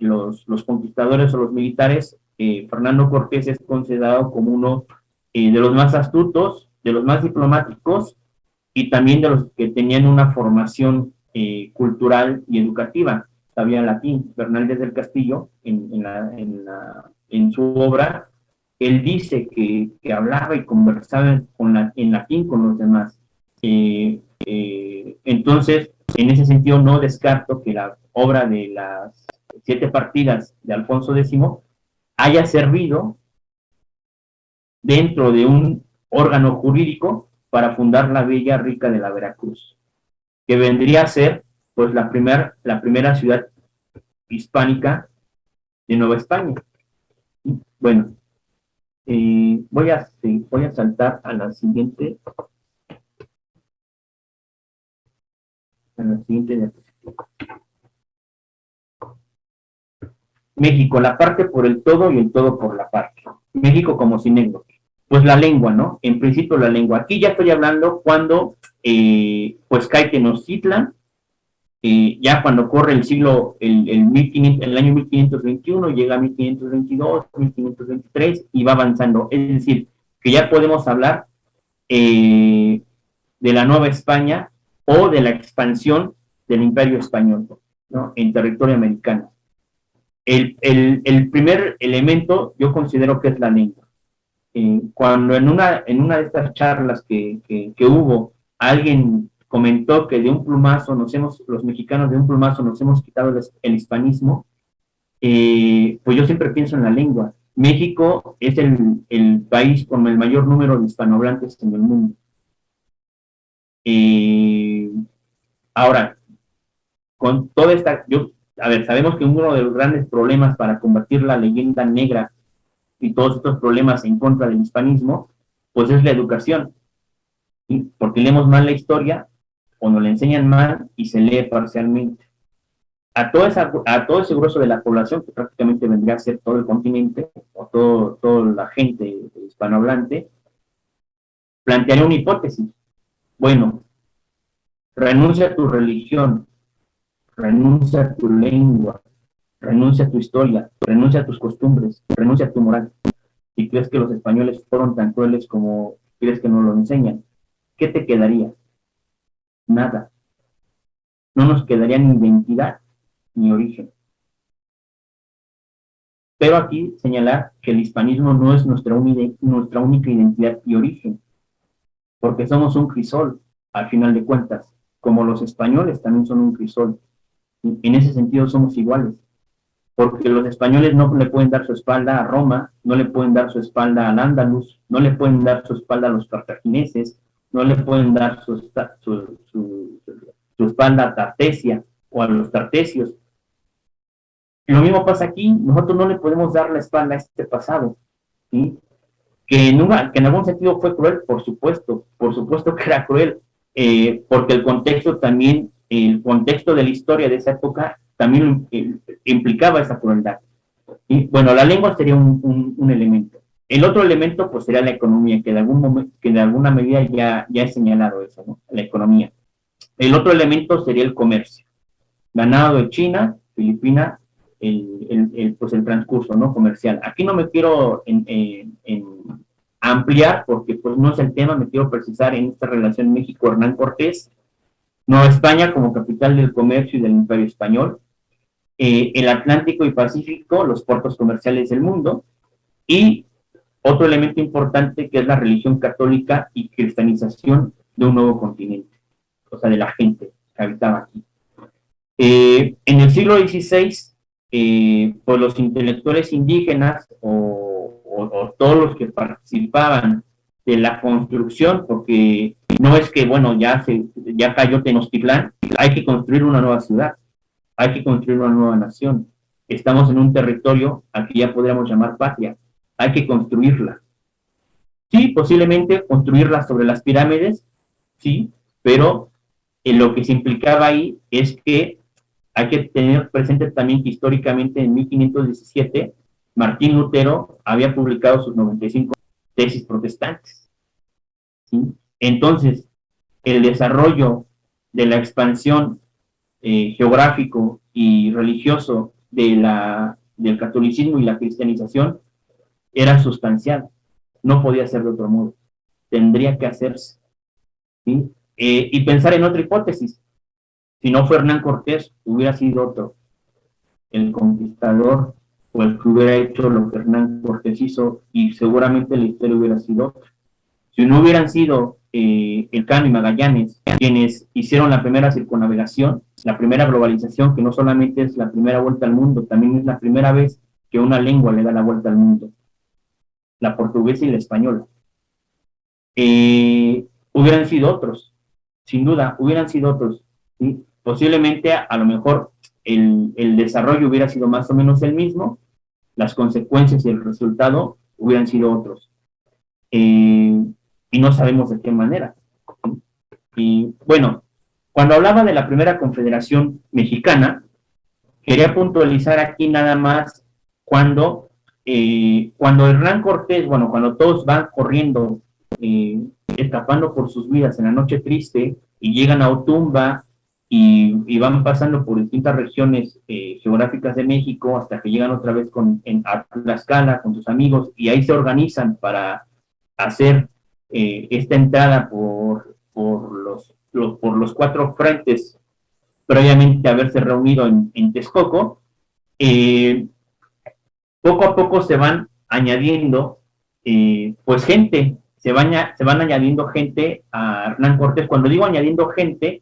conquistadores o los militares, Fernando Cortés es considerado como uno de los más astutos, de los más diplomáticos y también de los que tenían una formación cultural y educativa. Sabía latín. Fernández del Castillo, en su obra, él dice que hablaba y conversaba en latín con los demás. Entonces, en ese sentido, no descarto que la obra de las 7 partidas de Alfonso X haya servido dentro de un órgano jurídico para fundar la Villa Rica de la Veracruz, que vendría a ser pues la primera ciudad hispánica de Nueva España. Bueno, voy a saltar a la siguiente diapositiva. México, la parte por el todo y el todo por la parte. México como sinécdoque. Pues la lengua, ¿no? En principio la lengua. Aquí ya estoy hablando cuando pues cae Tenochtitlan, ya cuando corre el siglo, el año 1521, llega a 1522, 1523 y va avanzando. Es decir, que ya podemos hablar de la Nueva España o de la expansión del Imperio Español, ¿no? En territorio americano. El primer elemento yo considero que es la lengua. Cuando en una de estas charlas que hubo, alguien comentó que de un plumazo los mexicanos de un plumazo nos hemos quitado el hispanismo, pues yo siempre pienso en la lengua. México es el país con el mayor número de hispanohablantes en el mundo. Ahora, con toda esta, sabemos que uno de los grandes problemas para combatir la leyenda negra y todos estos problemas en contra del hispanismo, pues es la educación, ¿sí? Porque leemos mal la historia o nos la enseñan mal y se lee parcialmente. A todo ese grueso de la población, que prácticamente vendría a ser todo el continente, o toda la gente hispanohablante, plantearía una hipótesis. Bueno, renuncia a tu religión, renuncia a tu lengua, renuncia a tu historia, renuncia a tus costumbres, renuncia a tu moral. Si crees que los españoles fueron tan crueles como crees que nos lo enseñan, ¿qué te quedaría? Nada. No nos quedaría ni identidad ni origen. Pero aquí señalar que el hispanismo no es nuestra única identidad y origen, porque somos un crisol, al final de cuentas, como los españoles también son un crisol. En ese sentido somos iguales, porque los españoles no le pueden dar su espalda a Roma, no le pueden dar su espalda al Andalus, no le pueden dar su espalda a los cartagineses, no le pueden dar su espalda a Tartesia o a los tartesios. Lo mismo pasa aquí, nosotros no le podemos dar la espalda a este pasado, ¿sí? Que en algún sentido fue cruel, por supuesto que era cruel, porque el contexto de la historia de esa época también implicaba esa crueldad. Y bueno, la lengua sería un elemento. El otro elemento pues sería la economía, que de alguna medida ya he señalado eso, ¿no? La economía. El otro elemento sería el comercio. Ganado de China, Filipinas, pues el transcurso, ¿no? Comercial. Aquí no me quiero ampliar porque pues no es el tema, me quiero precisar en esta relación México-Hernán Cortés, Nueva España como capital del comercio y del Imperio Español, el Atlántico y Pacífico, los puertos comerciales del mundo, y otro elemento importante que es la religión católica y cristianización de un nuevo continente, o sea, de la gente que habitaba aquí. En el siglo XVI, pues los intelectuales indígenas o todos los que participaban de la construcción, porque no es que, bueno, ya cayó Tenochtitlán, hay que construir una nueva ciudad, hay que construir una nueva nación. Estamos en un territorio al que ya podríamos llamar patria, hay que construirla. Sí, posiblemente construirla sobre las pirámides, sí, pero lo que se implicaba ahí es que hay que tener presente también que históricamente en 1517 Martín Lutero había publicado sus 95 tesis protestantes, ¿sí? Entonces, el desarrollo de la expansión geográfico y religioso del catolicismo y la cristianización era sustancial, no podía ser de otro modo, tendría que hacerse, ¿sí? Y pensar en otra hipótesis, si no fue Hernán Cortés, hubiera sido otro, el conquistador o el que hubiera hecho lo que Hernán Cortés hizo, y seguramente la historia hubiera sido otra. Si no hubieran sido Elcano y Magallanes quienes hicieron la primera circunnavegación, la primera globalización, que no solamente es la primera vuelta al mundo, también es la primera vez que una lengua le da la vuelta al mundo, la portuguesa y la española, hubieran sido otros, sin duda, hubieran sido otros, ¿sí? Posiblemente a lo mejor el desarrollo hubiera sido más o menos el mismo, las consecuencias y el resultado hubieran sido otros. Y no sabemos de qué manera. Y bueno, cuando hablaba de la primera confederación mexicana, quería puntualizar aquí nada más cuando Hernán Cortés, bueno, cuando todos van corriendo, escapando por sus vidas en la noche triste y llegan a Otumba y van pasando por distintas regiones geográficas de México hasta que llegan otra vez a Tlaxcala con sus amigos y ahí se organizan para hacer esta entrada por los 4 frentes previamente haberse reunido en Texcoco. Poco a poco se van añadiendo pues gente, se van añadiendo gente a Hernán Cortés. Cuando digo añadiendo gente,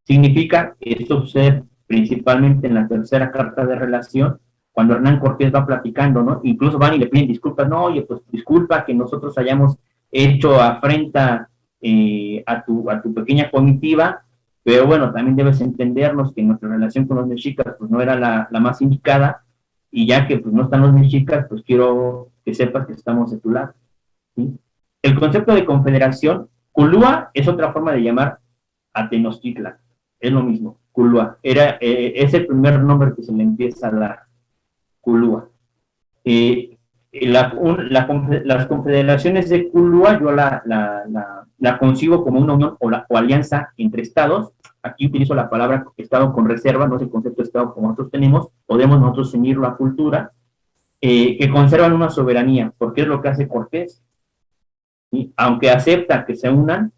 significa que esto sucede principalmente en la tercera carta de relación, cuando Hernán Cortés va platicando, ¿no? Incluso van y le piden disculpas, no, oye, pues disculpa que nosotros hayamos hecho afrenta a tu pequeña comitiva, pero bueno, también debes entendernos que nuestra relación con los mexicas pues no era la más indicada, y ya que pues no están los mexicas, pues quiero que sepas que estamos de tu lado, ¿sí? El concepto de confederación, Culúa es otra forma de llamar a Tenochtitlan, es lo mismo, Culúa, es el primer nombre que se le empieza a dar, Culúa. Las confederaciones de Culúa yo la concibo como una unión o alianza entre estados. Aquí utilizo la palabra estado con reserva, no es el concepto de estado como nosotros tenemos, podemos nosotros ceñirlo a cultura, que conservan una soberanía, porque es lo que hace Cortés, ¿sí? Aunque acepta que se unan,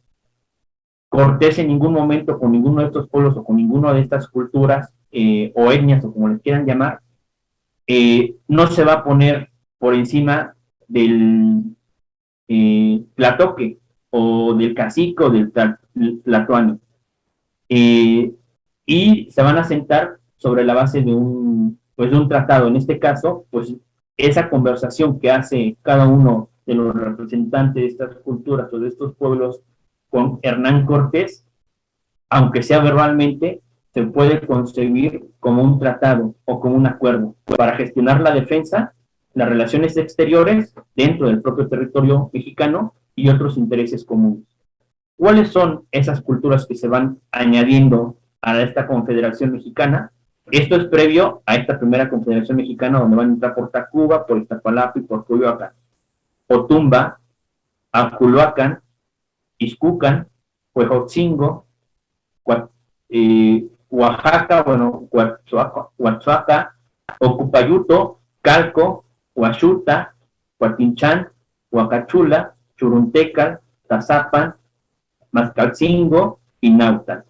Cortés en ningún momento con ninguno de estos pueblos o con ninguna de estas culturas o etnias o como les quieran llamar, no se va a poner por encima del tlatoque o del cacique o del tlatoani, y se van a sentar sobre la base de un tratado. En este caso, pues esa conversación que hace cada uno de los representantes de estas culturas o de estos pueblos con Hernán Cortés, aunque sea verbalmente, se puede concebir como un tratado o como un acuerdo para gestionar la defensa, las relaciones exteriores dentro del propio territorio mexicano y otros intereses comunes. ¿Cuáles son esas culturas que se van añadiendo a esta Confederación Mexicana? Esto es previo a esta primera Confederación Mexicana, donde van a entrar por Tacuba, por Iztapalapa y por Coyoacán. Otumba, Aculuacan, Ixcucan, Huejotzingo, Oaxaca, bueno, Huachuaca, Ocupayuto, Calco, Huachuta, Huatinchán, Huacachula, Churuntecal, Tazapan, Mascalcingo y Nautal.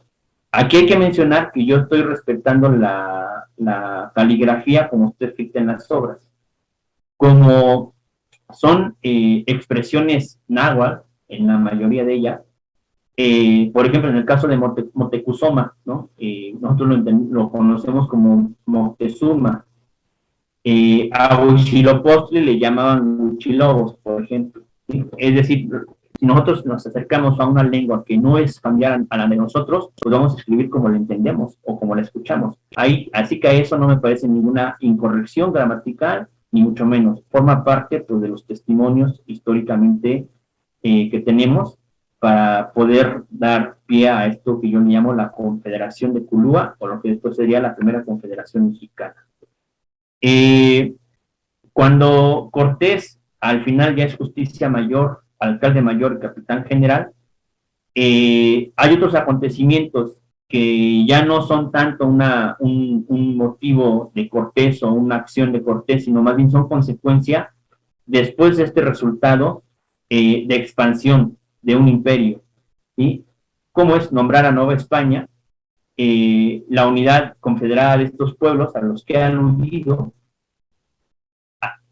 Aquí hay que mencionar que yo estoy respetando la caligrafía como está escrita en las obras. Como son expresiones náhuatl, en la mayoría de ellas, por ejemplo, en el caso de Motecuzoma, ¿no? Nosotros lo conocemos como Moctezuma. A Huitzilopochtli le llamaban Huichilobos, por ejemplo, ¿sí? Es decir, si nosotros nos acercamos a una lengua que no es familiar a la de nosotros, pues vamos a escribir como la entendemos o como la escuchamos. Así que eso no me parece ninguna incorrección gramatical, ni mucho menos. Forma parte pues, de los testimonios históricamente que tenemos, para poder dar pie a esto que yo le llamo la Confederación de Culúa, o lo que después sería la primera Confederación Mexicana. Cuando Cortés al final ya es justicia mayor, alcalde mayor, capitán general, hay otros acontecimientos que ya no son tanto un motivo de Cortés o una acción de Cortés, sino más bien son consecuencia después de este resultado de expansión de un imperio, ¿sí? Como es nombrar a Nueva España, la unidad confederada de estos pueblos a los que han unido,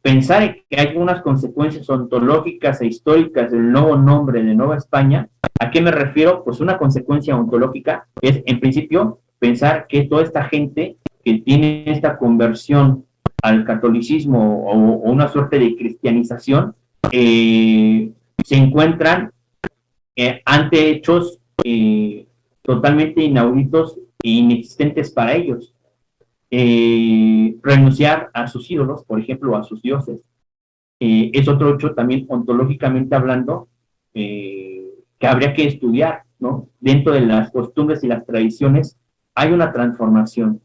pensar que hay algunas consecuencias ontológicas e históricas del nuevo nombre de Nueva España. ¿A qué me refiero? Pues una consecuencia ontológica es, en principio, pensar que toda esta gente que tiene esta conversión al catolicismo o una suerte de cristianización, se encuentran ante hechos totalmente inauditos e inexistentes para ellos. Renunciar a sus ídolos, por ejemplo, a sus dioses, es otro hecho también ontológicamente hablando que habría que estudiar, ¿no? Dentro de las costumbres y las tradiciones hay una transformación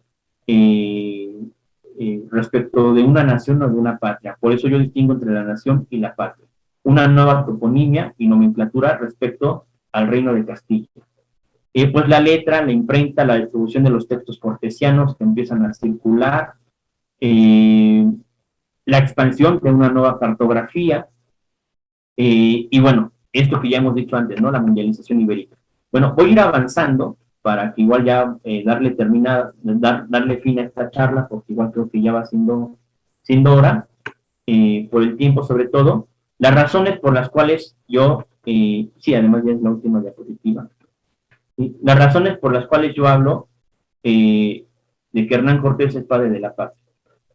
respecto de una nación o de una patria. Por eso yo distingo entre la nación y la patria. Una nueva toponimia y nomenclatura respecto al reino de Castilla. Pues la letra, la imprenta, la distribución de los textos cortesianos que empiezan a circular, la expansión de una nueva cartografía, y bueno, esto que ya hemos dicho antes, ¿no? La mundialización ibérica. Bueno, voy a ir avanzando para que igual ya darle fin a esta charla, porque igual creo que ya va siendo hora, por el tiempo sobre todo. Las razones por las cuales yo, sí, además ya es la última diapositiva, ¿sí? Las razones por las cuales yo hablo de que Hernán Cortés es padre de la patria.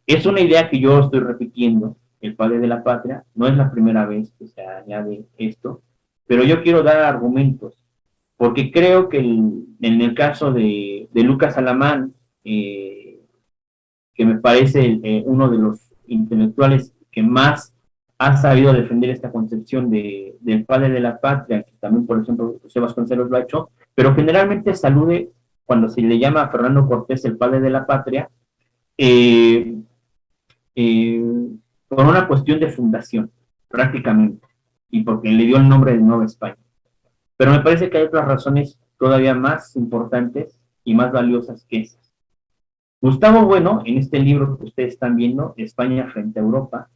Es una idea que yo estoy repitiendo, el padre de la patria, no es la primera vez que se añade esto, pero yo quiero dar argumentos, porque creo que en el caso de Lucas Alamán, que me parece uno de los intelectuales que más ha sabido defender esta concepción del padre de la patria, que también, por ejemplo, José Vasconcelos lo ha hecho, pero generalmente se alude, cuando se le llama a Fernando Cortés el padre de la patria, por una cuestión de fundación, prácticamente, y porque le dio el nombre de Nueva España. Pero me parece que hay otras razones todavía más importantes y más valiosas que esas. Gustavo Bueno, en este libro que ustedes están viendo, España frente a Europa,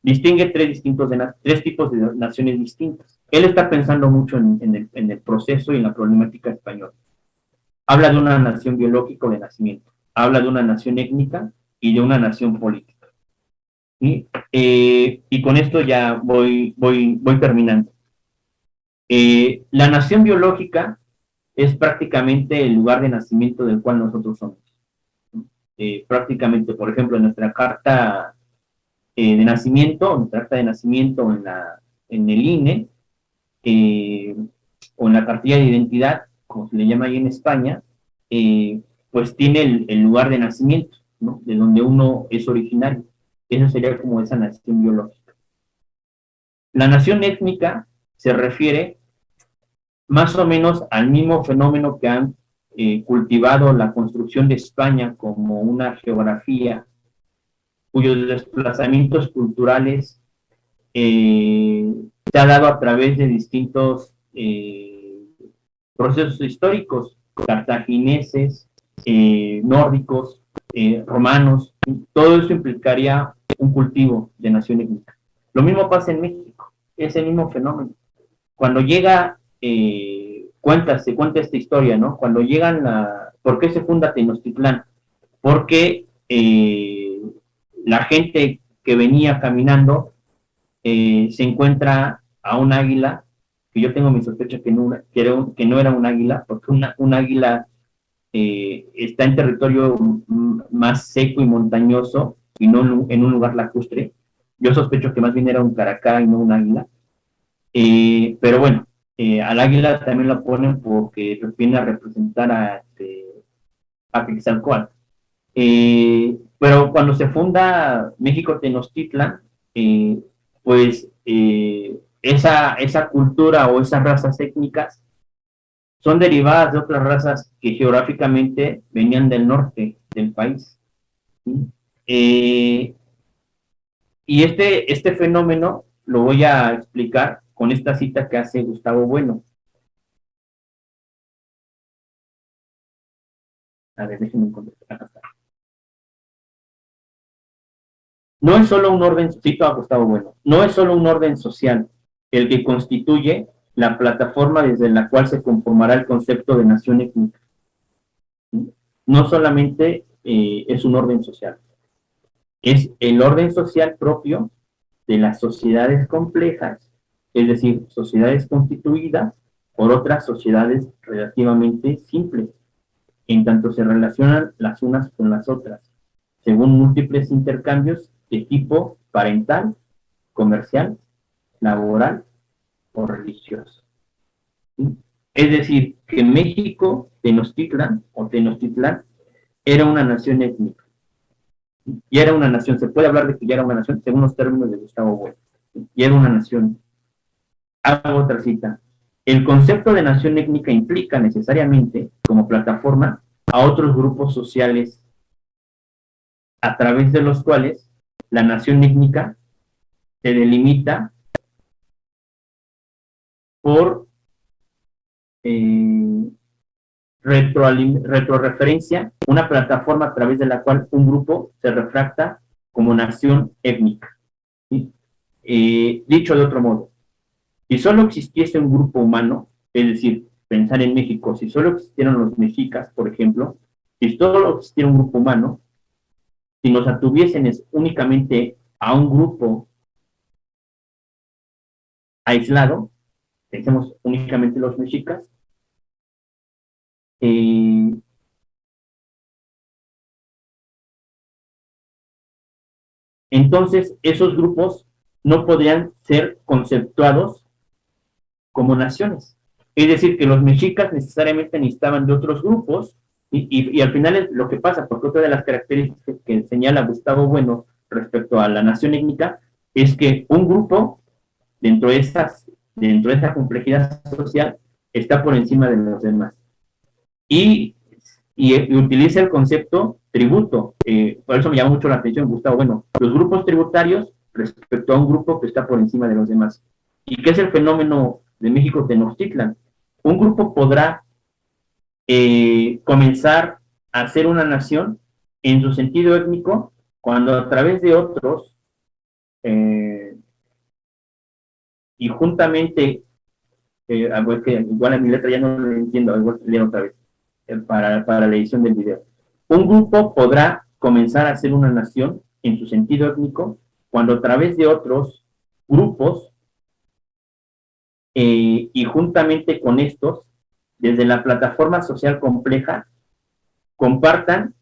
distingue tres tipos de naciones distintas. Él está pensando mucho en el proceso y en la problemática española. Habla de una nación biológica de nacimiento, habla de una nación étnica y de una nación política. ¿Sí? Y con esto ya voy terminando. La nación biológica es prácticamente el lugar de nacimiento del cual nosotros somos. Prácticamente, por ejemplo, en nuestra carta de nacimiento, nuestra acta de nacimiento en el INE, o en la cartilla de identidad, como se le llama ahí en España, pues tiene el lugar de nacimiento, ¿no? De donde uno es originario. Eso sería como esa nación biológica. La nación étnica se refiere más o menos al mismo fenómeno que han cultivado la construcción de España como una geografía cuyos desplazamientos culturales se ha dado a través de distintos procesos históricos, cartagineses, nórdicos, romanos. Todo eso implicaría un cultivo de nación étnica. Lo mismo pasa en México, es el mismo fenómeno. Cuando llega, se cuenta esta historia, ¿no? Cuando llegan ¿por qué se funda Tenochtitlán? Porque la gente que venía caminando se encuentra a un águila, que yo tengo mi sospecha que no era un águila, porque un águila está en territorio más seco y montañoso y no en un lugar lacustre. Yo sospecho que más bien era un caracá y no un águila. Pero bueno, al águila también lo ponen porque viene a representar a Quetzalcóatl. Pero cuando se funda México Tenochtitlan, pues esa cultura o esas razas étnicas son derivadas de otras razas que geográficamente venían del norte del país. ¿Sí? Y este fenómeno lo voy a explicar con esta cita que hace Gustavo Bueno. A ver, déjenme encontrar. Acá está. No es solo un orden, cito a Gustavo Bueno, no es solo un orden social el que constituye la plataforma desde la cual se conformará el concepto de nación étnica. No solamente es un orden social, es el orden social propio de las sociedades complejas, es decir, sociedades constituidas por otras sociedades relativamente simples, en tanto se relacionan las unas con las otras, según múltiples intercambios de tipo parental, comercial, laboral o religioso. ¿Sí? Es decir, que México, Tenochtitlan era una nación étnica. Y era una nación, se puede hablar de que ya era una nación según los términos de Gustavo Bueno. Y era una nación. Hago otra cita. El concepto de nación étnica implica necesariamente, como plataforma, a otros grupos sociales a través de los cuales la nación étnica se delimita por retroreferencia, una plataforma a través de la cual un grupo se refracta como nación étnica. ¿Sí? Dicho de otro modo, si solo existiese un grupo humano, es decir, pensar en México, si solo existieran los mexicas, por ejemplo, si solo existiera un grupo humano, si nos atuviesen únicamente a un grupo aislado, pensemos únicamente los mexicas, entonces esos grupos no podrían ser conceptuados como naciones. Es decir, que los mexicas necesariamente necesitaban de otros grupos, y al final es lo que pasa, porque otra de las características que señala Gustavo Bueno respecto a la nación étnica es que un grupo, dentro de esa complejidad social, está por encima de los demás. Y utiliza el concepto tributo. Por eso me llama mucho la atención, Gustavo. Bueno, los grupos tributarios respecto a un grupo que está por encima de los demás. ¿Y qué es el fenómeno de México Tenochtitlan? Un grupo podrá comenzar a ser una nación en su sentido étnico cuando a través de otros y juntamente, igual a mi letra ya no lo entiendo, igual leo otra vez. Para la edición del video. Un grupo podrá comenzar a ser una nación en su sentido étnico cuando a través de otros grupos y juntamente con estos, desde la plataforma social compleja, compartan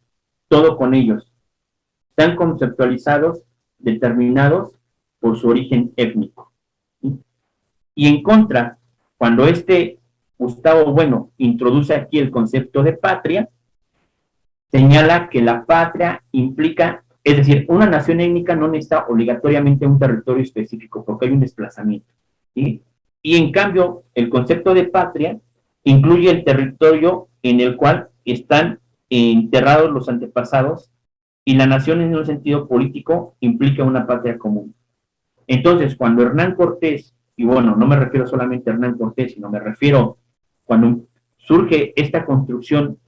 todo con ellos. Están conceptualizados, determinados por su origen étnico. Y en contra, cuando Gustavo Bueno introduce aquí el concepto de patria, señala que la patria implica, es decir, una nación étnica no necesita obligatoriamente un territorio específico, porque hay un desplazamiento. ¿Sí? Y en cambio, el concepto de patria incluye el territorio en el cual están enterrados los antepasados, y la nación en un sentido político implica una patria común. Entonces, cuando Hernán Cortés, y bueno, no me refiero solamente a Hernán Cortés, sino me refiero cuando surge esta construcción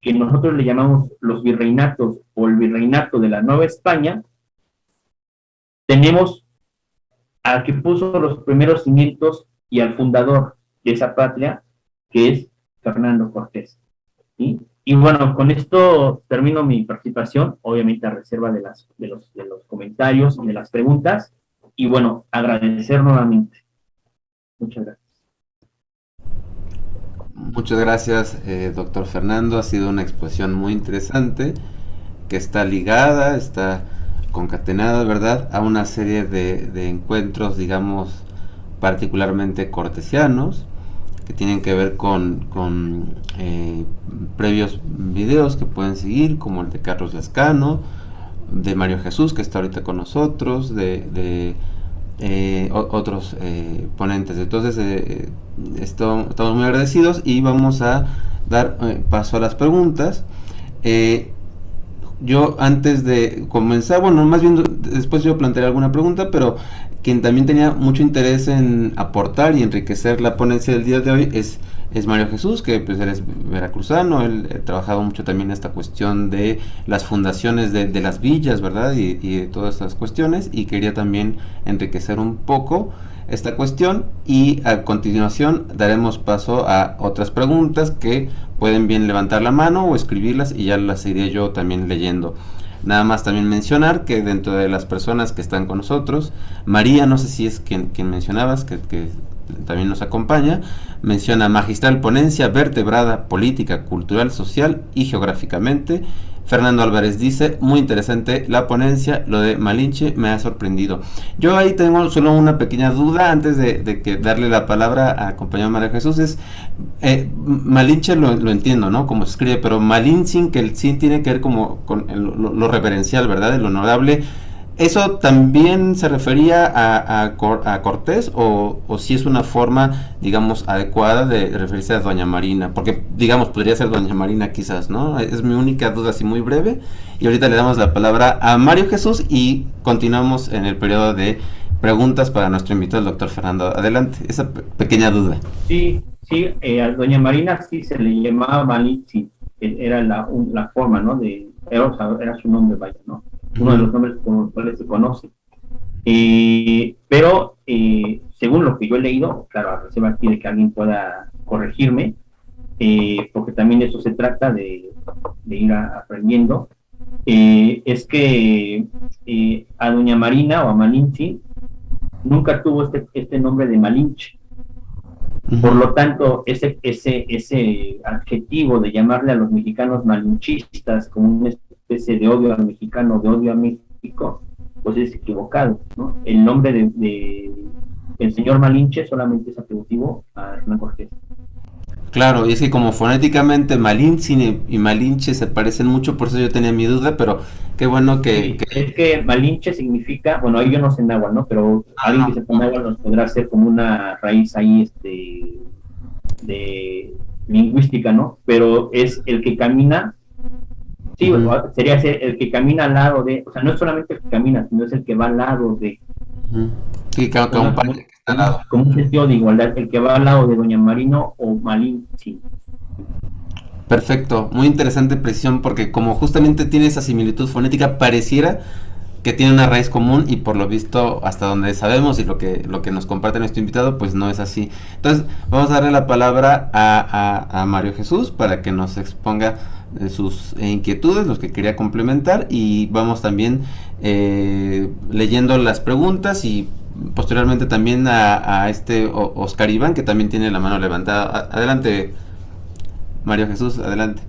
que nosotros le llamamos los virreinatos o el virreinato de la Nueva España, tenemos al que puso los primeros cimientos y al fundador de esa patria, que es Fernando Cortés. ¿Sí? Y bueno, con esto termino mi participación, obviamente a reserva de los comentarios y de las preguntas, y bueno, agradecer nuevamente. Muchas gracias. Muchas gracias, doctor Fernando. Ha sido una exposición muy interesante que está ligada, está concatenada, ¿verdad?, a una serie de encuentros, digamos, particularmente cortesianos, que tienen que ver con previos videos que pueden seguir, como el de Carlos Lascano, de Mario Jesús, que está ahorita con nosotros, de otros ponentes. Entonces, estamos muy agradecidos y vamos a dar paso a las preguntas. Yo antes de comenzar, bueno, más bien después yo plantearé alguna pregunta, pero quien también tenía mucho interés en aportar y enriquecer la ponencia del día de hoy es Mario Jesús, que pues él es veracruzano. Él ha trabajado mucho también esta cuestión de las fundaciones de las villas, ¿verdad? Y de todas estas cuestiones, y quería también enriquecer un poco esta cuestión, y a continuación daremos paso a otras preguntas que pueden bien levantar la mano o escribirlas y ya las iré yo también leyendo. Nada más también mencionar que dentro de las personas que están con nosotros, María, no sé si es quien mencionabas, que también nos acompaña, menciona magistral ponencia vertebrada política, cultural, social y geográficamente. Fernando Álvarez dice, muy interesante la ponencia, lo de Malinche me ha sorprendido. Yo ahí tengo solo una pequeña duda antes de que darle la palabra a compañero María Jesús. Malinche lo entiendo, ¿no? Como se escribe, pero Malintzin, que el sin tiene que ver como con lo reverencial, ¿verdad? El honorable. ¿Eso también se refería a Cortés o si es una forma, digamos, adecuada de referirse a Doña Marina? Porque, digamos, podría ser Doña Marina quizás, ¿no? Es mi única duda así muy breve. Y ahorita le damos la palabra a Mario Jesús y continuamos en el periodo de preguntas para nuestro invitado, el doctor Fernando. Adelante, esa pequeña duda. Sí, sí, a Doña Marina sí se le llamaba Malinche, era la forma, ¿no? Era su nombre, vaya, ¿no? Uno de los nombres con los cuales se conoce. Pero, según lo que yo he leído, claro, a reserva aquí de que alguien pueda corregirme, porque también eso se trata de ir aprendiendo, es que a Doña Marina o a Malinche nunca tuvo este nombre de Malinche. Por lo tanto, ese adjetivo de llamarle a los mexicanos malinchistas como una especie de odio al mexicano, de odio a México, pues es equivocado, ¿no? El nombre de el señor Malinche solamente es atributivo a Hernán Cortés. Claro, y es que como fonéticamente Malintzin y Malinche se parecen mucho, por eso yo tenía mi duda, pero qué bueno Sí, es que Malinche significa, bueno, ahí yo no sé náhuatl, ¿no? Pero alguien que sepa náhuatl nos podrá hacer como una raíz ahí de lingüística, ¿no? Pero es el que camina, sí, sería ser el que camina al lado de, o sea, no es solamente el que camina, sino es el que va al lado de. Sí, que está al lado. Como un sentido de igualdad, el que va al lado de Doña Marino o Malinche. Perfecto, muy interesante precisión, porque como justamente tiene esa similitud fonética, pareciera que tiene una raíz común, y por lo visto, hasta donde sabemos y lo que nos comparte nuestro invitado, pues no es así. Entonces, vamos a darle la palabra a Mario Jesús para que nos exponga sus inquietudes, los que quería complementar, y vamos también leyendo las preguntas, y posteriormente también a Oscar Iván, que también tiene la mano levantada. Adelante, Mario Jesús, adelante.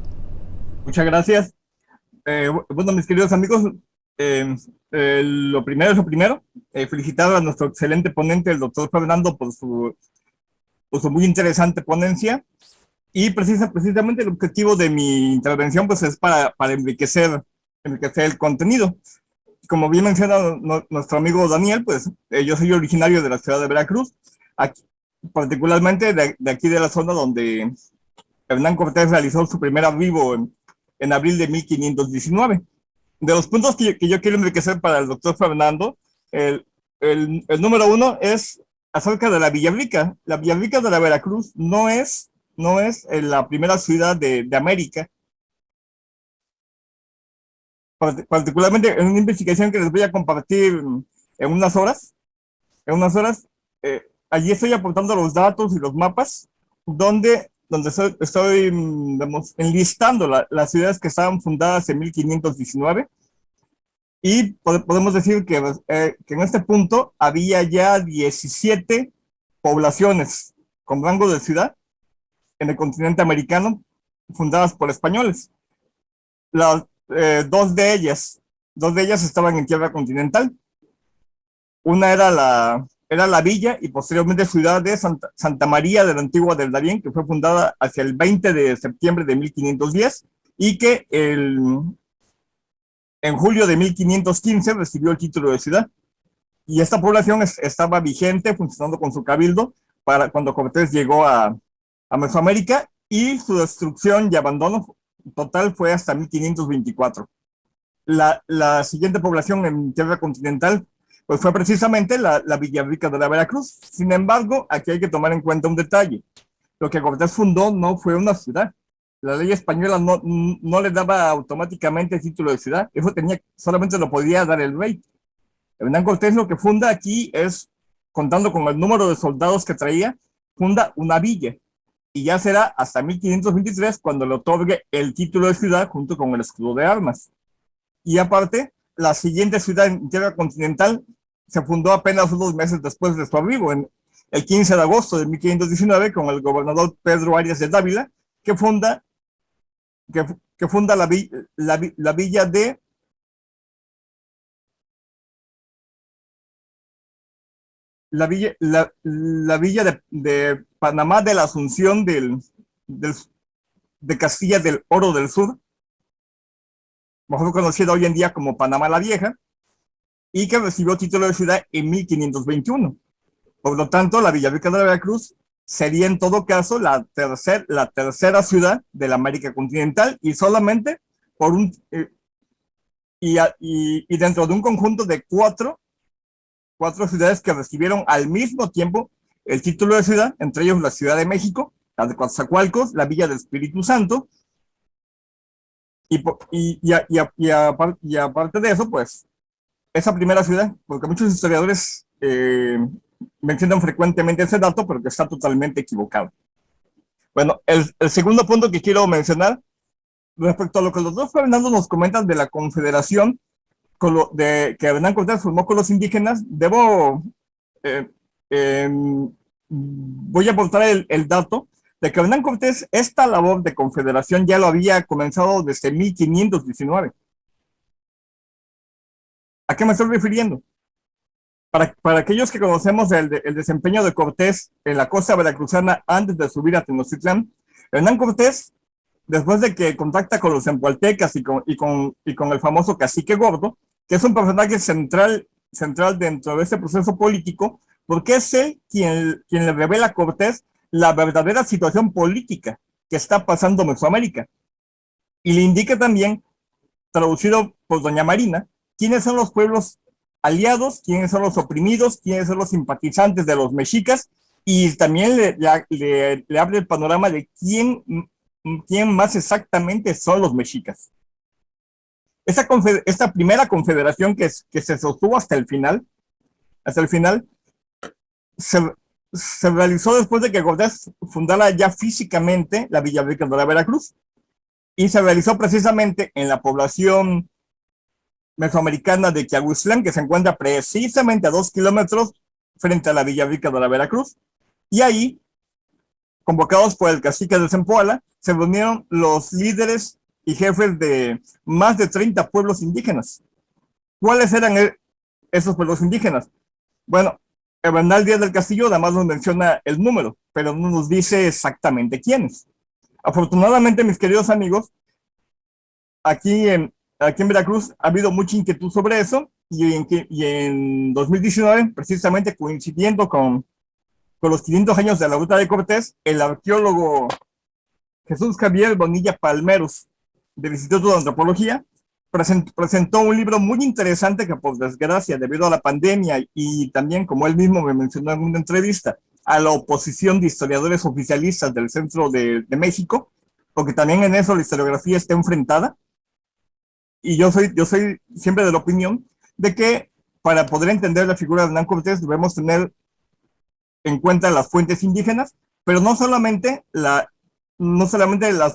Muchas gracias. Bueno, mis queridos amigos, lo primero es lo primero. Felicitar a nuestro excelente ponente, el doctor Fernando, por su muy interesante ponencia. Y precisamente el objetivo de mi intervención pues, es para enriquecer el contenido. Como bien menciona nuestro amigo Daniel, pues yo soy originario de la ciudad de Veracruz, aquí, particularmente de aquí de la zona donde Hernán Cortés realizó su primer arribo en abril de 1519. De los puntos que yo quiero enriquecer para el doctor Fernando, el número uno es acerca de la Villarrica. La Villarrica de la Veracruz no es la primera ciudad de América. Particularmente en una investigación que les voy a compartir en unas horas, allí estoy aportando los datos y los mapas donde estoy digamos, enlistando las ciudades que estaban fundadas en 1519, y podemos decir que en este punto había ya 17 poblaciones con rango de ciudad en el continente americano fundadas por españoles. Dos de ellas estaban en tierra continental. Una era la villa y posteriormente ciudad de Santa María de la Antigua del Darién, que fue fundada hacia el 20 de septiembre de 1510 y que en julio de 1515 recibió el título de ciudad. y esta población estaba vigente, funcionando con su cabildo, para cuando Cortés llegó a Mesoamérica, y su destrucción y abandono total fue hasta 1524. La siguiente población en tierra continental pues fue precisamente la Villarrica de la Veracruz. Sin embargo, aquí hay que tomar en cuenta un detalle. Lo que Cortés fundó no fue una ciudad. La ley española no le daba automáticamente el título de ciudad. Eso solamente lo podía dar el rey. Hernán Cortés lo que funda aquí es, contando con el número de soldados que traía, funda una villa. Y ya será hasta 1523 cuando le otorgue el título de ciudad junto con el escudo de armas. Y aparte, la siguiente ciudad en tierra continental se fundó apenas unos meses después de su arribo, el 15 de agosto de 1519, con el gobernador Pedro Arias de Dávila, que funda la villa de la villa de Panamá de la Asunción de Castilla del Oro del Sur, mejor conocida hoy en día como Panamá la Vieja, y que recibió título de ciudad en 1521. Por lo tanto, la Villarrica de la Veracruz sería en todo caso la tercera ciudad de la América continental, y solamente por y dentro de un conjunto de cuatro ciudades que recibieron al mismo tiempo el título de ciudad, entre ellos la Ciudad de México, la de Coatzacoalcos, la Villa del Espíritu Santo, y aparte de eso, pues, esa primera ciudad, porque muchos historiadores mencionan frecuentemente ese dato, pero que está totalmente equivocado. Bueno, el segundo punto que quiero mencionar, respecto a lo que los dos Fernando nos comentan de la confederación que Hernán Cortés formó con los indígenas, voy a aportar el dato de que Hernán Cortés esta labor de confederación ya lo había comenzado desde 1519. ¿A qué me estoy refiriendo? Para aquellos que conocemos el desempeño de Cortés en la costa veracruzana antes de subir a Tenochtitlán, Hernán Cortés, después de que contacta con los zempoaltecas y con el famoso Cacique Gordo, que es un personaje central dentro de ese proceso político, porque es él quien le revela a Cortés la verdadera situación política que está pasando en Mesoamérica. Y le indica también, traducido por doña Marina, quiénes son los pueblos aliados, quiénes son los oprimidos, quiénes son los simpatizantes de los mexicas, y también le abre el panorama de quién más exactamente son los mexicas. Esta primera confederación que se sostuvo hasta el final, se realizó después de que Cortés fundara ya físicamente la Villarrica de la Veracruz, y se realizó precisamente en la población mesoamericana de Quiagüitlán, que se encuentra precisamente a 2 kilómetros frente a la Villarrica de la Veracruz, y ahí, convocados por el cacique de Zempoala, se reunieron los líderes y jefes de más de 30 pueblos indígenas. ¿Cuáles eran esos pueblos indígenas? Bueno, Bernal Díaz del Castillo además nos menciona el número, pero no nos dice exactamente quiénes. Afortunadamente, mis queridos amigos, aquí en Veracruz ha habido mucha inquietud sobre eso, y en 2019, precisamente coincidiendo con los 500 años de la ruta de Cortés, el arqueólogo Jesús Javier Bonilla Palmeros, del Instituto de Antropología, presentó un libro muy interesante que, por desgracia, debido a la pandemia y también, como él mismo me mencionó en una entrevista, a la oposición de historiadores oficialistas del centro de México, porque también en eso la historiografía está enfrentada, y yo soy siempre de la opinión de que para poder entender la figura de Hernán Cortés debemos tener en cuenta las fuentes indígenas, pero no solamente las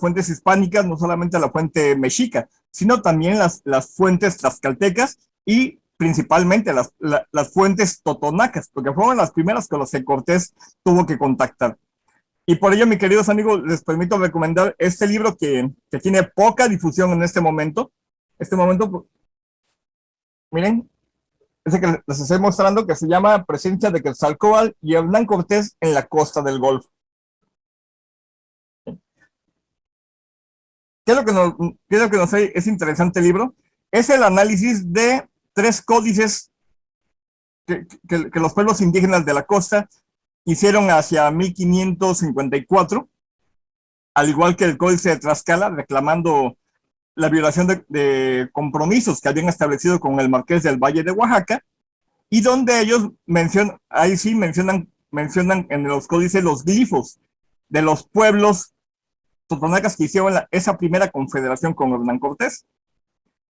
fuentes hispánicas, no solamente la fuente mexica, sino también las fuentes tlaxcaltecas y principalmente las fuentes totonacas, porque fueron las primeras con las que Cortés tuvo que contactar. Y por ello, mis queridos amigos, les permito recomendar este libro que tiene poca difusión en este momento. Miren, ese que les estoy mostrando, que se llama Presencia de Quetzalcóatl y Hernán Cortés en la costa del Golfo. ¿Qué es lo que nos es interesante el libro? Es el análisis de 3 códices que los pueblos indígenas de la costa hicieron hacia 1554, al igual que el Códice de Tlaxcala, reclamando la violación de compromisos que habían establecido con el Marqués del Valle de Oaxaca, y donde ellos mencionan en los códices los glifos de los pueblos totonacas que hicieron esa primera confederación con Hernán Cortés.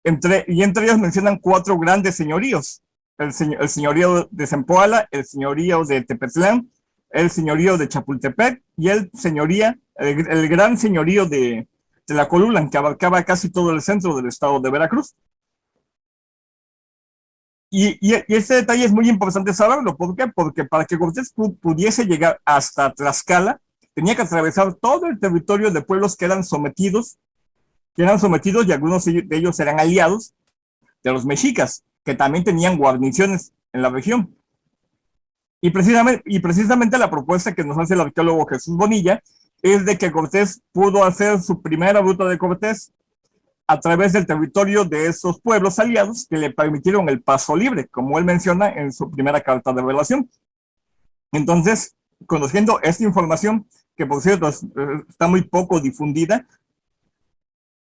Entre ellos mencionan 4 grandes señoríos: el señorío de Zempoala, el señorío de Tepetlán, el señorío de Chapultepec y el gran señorío de Tlacolula, que abarcaba casi todo el centro del estado de Veracruz. Y este detalle es muy importante saberlo. ¿Por qué? Porque para que Cortés pudiese llegar hasta Tlaxcala, tenía que atravesar todo el territorio de pueblos que eran sometidos, y algunos de ellos eran aliados de los mexicas, que también tenían guarniciones en la región. Y precisamente la propuesta que nos hace el arqueólogo Jesús Bonilla es de que Cortés pudo hacer su primera ruta de Cortés a través del territorio de esos pueblos aliados que le permitieron el paso libre, como él menciona en su primera carta de relación. Entonces, conociendo esta información, que por cierto está muy poco difundida,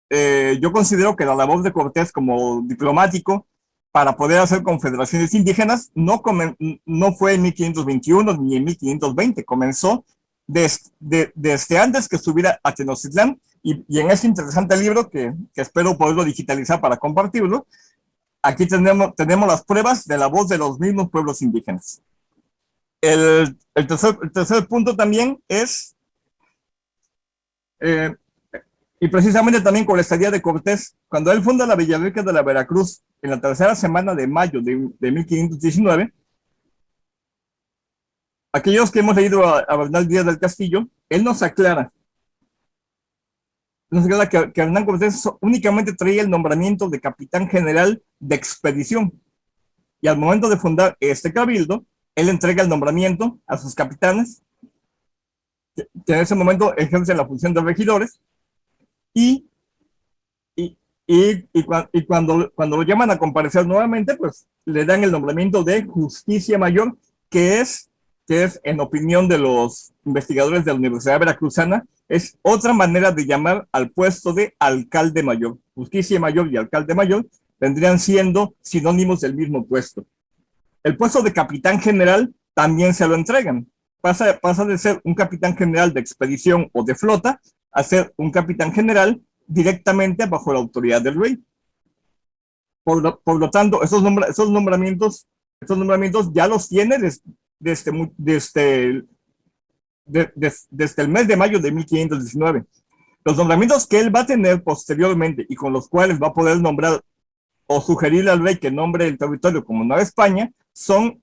yo considero que la labor de Cortés como diplomático para poder hacer confederaciones indígenas no fue en 1521 ni en 1520, comenzó desde antes que estuviera a Tenochtitlán, y en este interesante libro que espero poderlo digitalizar para compartirlo, aquí tenemos las pruebas de la voz de los mismos pueblos indígenas. El tercer punto también es, y precisamente también con la estadía de Cortés, cuando él funda la Villarrica de la Veracruz en la tercera semana de mayo de 1519, aquellos que hemos leído a Bernal Díaz del Castillo, él nos aclara que Hernán Cortés únicamente traía el nombramiento de capitán general de expedición, y al momento de fundar este cabildo, él entrega el nombramiento a sus capitanes, que en ese momento ejercen la función de regidores, y cuando lo llaman a comparecer nuevamente, pues le dan el nombramiento de justicia mayor, que es, en opinión de los investigadores de la Universidad Veracruzana, es otra manera de llamar al puesto de alcalde mayor. Justicia mayor y alcalde mayor vendrían siendo sinónimos del mismo puesto. El puesto de capitán general también se lo entregan. Pasa de ser un capitán general de expedición o de flota a ser un capitán general directamente bajo la autoridad del rey. Por lo tanto, esos nombramientos ya los tiene desde el mes de mayo de 1519. Los nombramientos que él va a tener posteriormente y con los cuales va a poder nombrar o sugerirle al rey que nombre el territorio como Nueva España son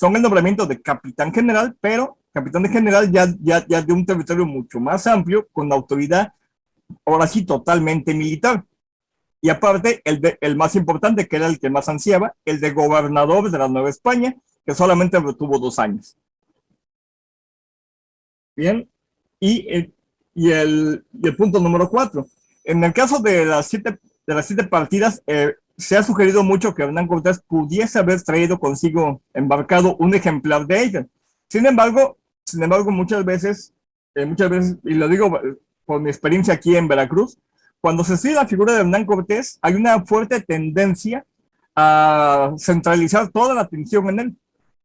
el nombramiento de capitán general, pero capitán de general ya de un territorio mucho más amplio, con autoridad ahora sí totalmente militar. Y aparte, el más importante, que era el que más ansiaba, el de gobernador de la Nueva España, que solamente retuvo 2 años. Bien, y el punto número 4. En el caso de las siete partidas, se ha sugerido mucho que Hernán Cortés pudiese haber traído consigo embarcado un ejemplar de ella. Sin embargo, muchas veces, y lo digo por mi experiencia aquí en Veracruz, cuando se sigue la figura de Hernán Cortés, hay una fuerte tendencia a centralizar toda la atención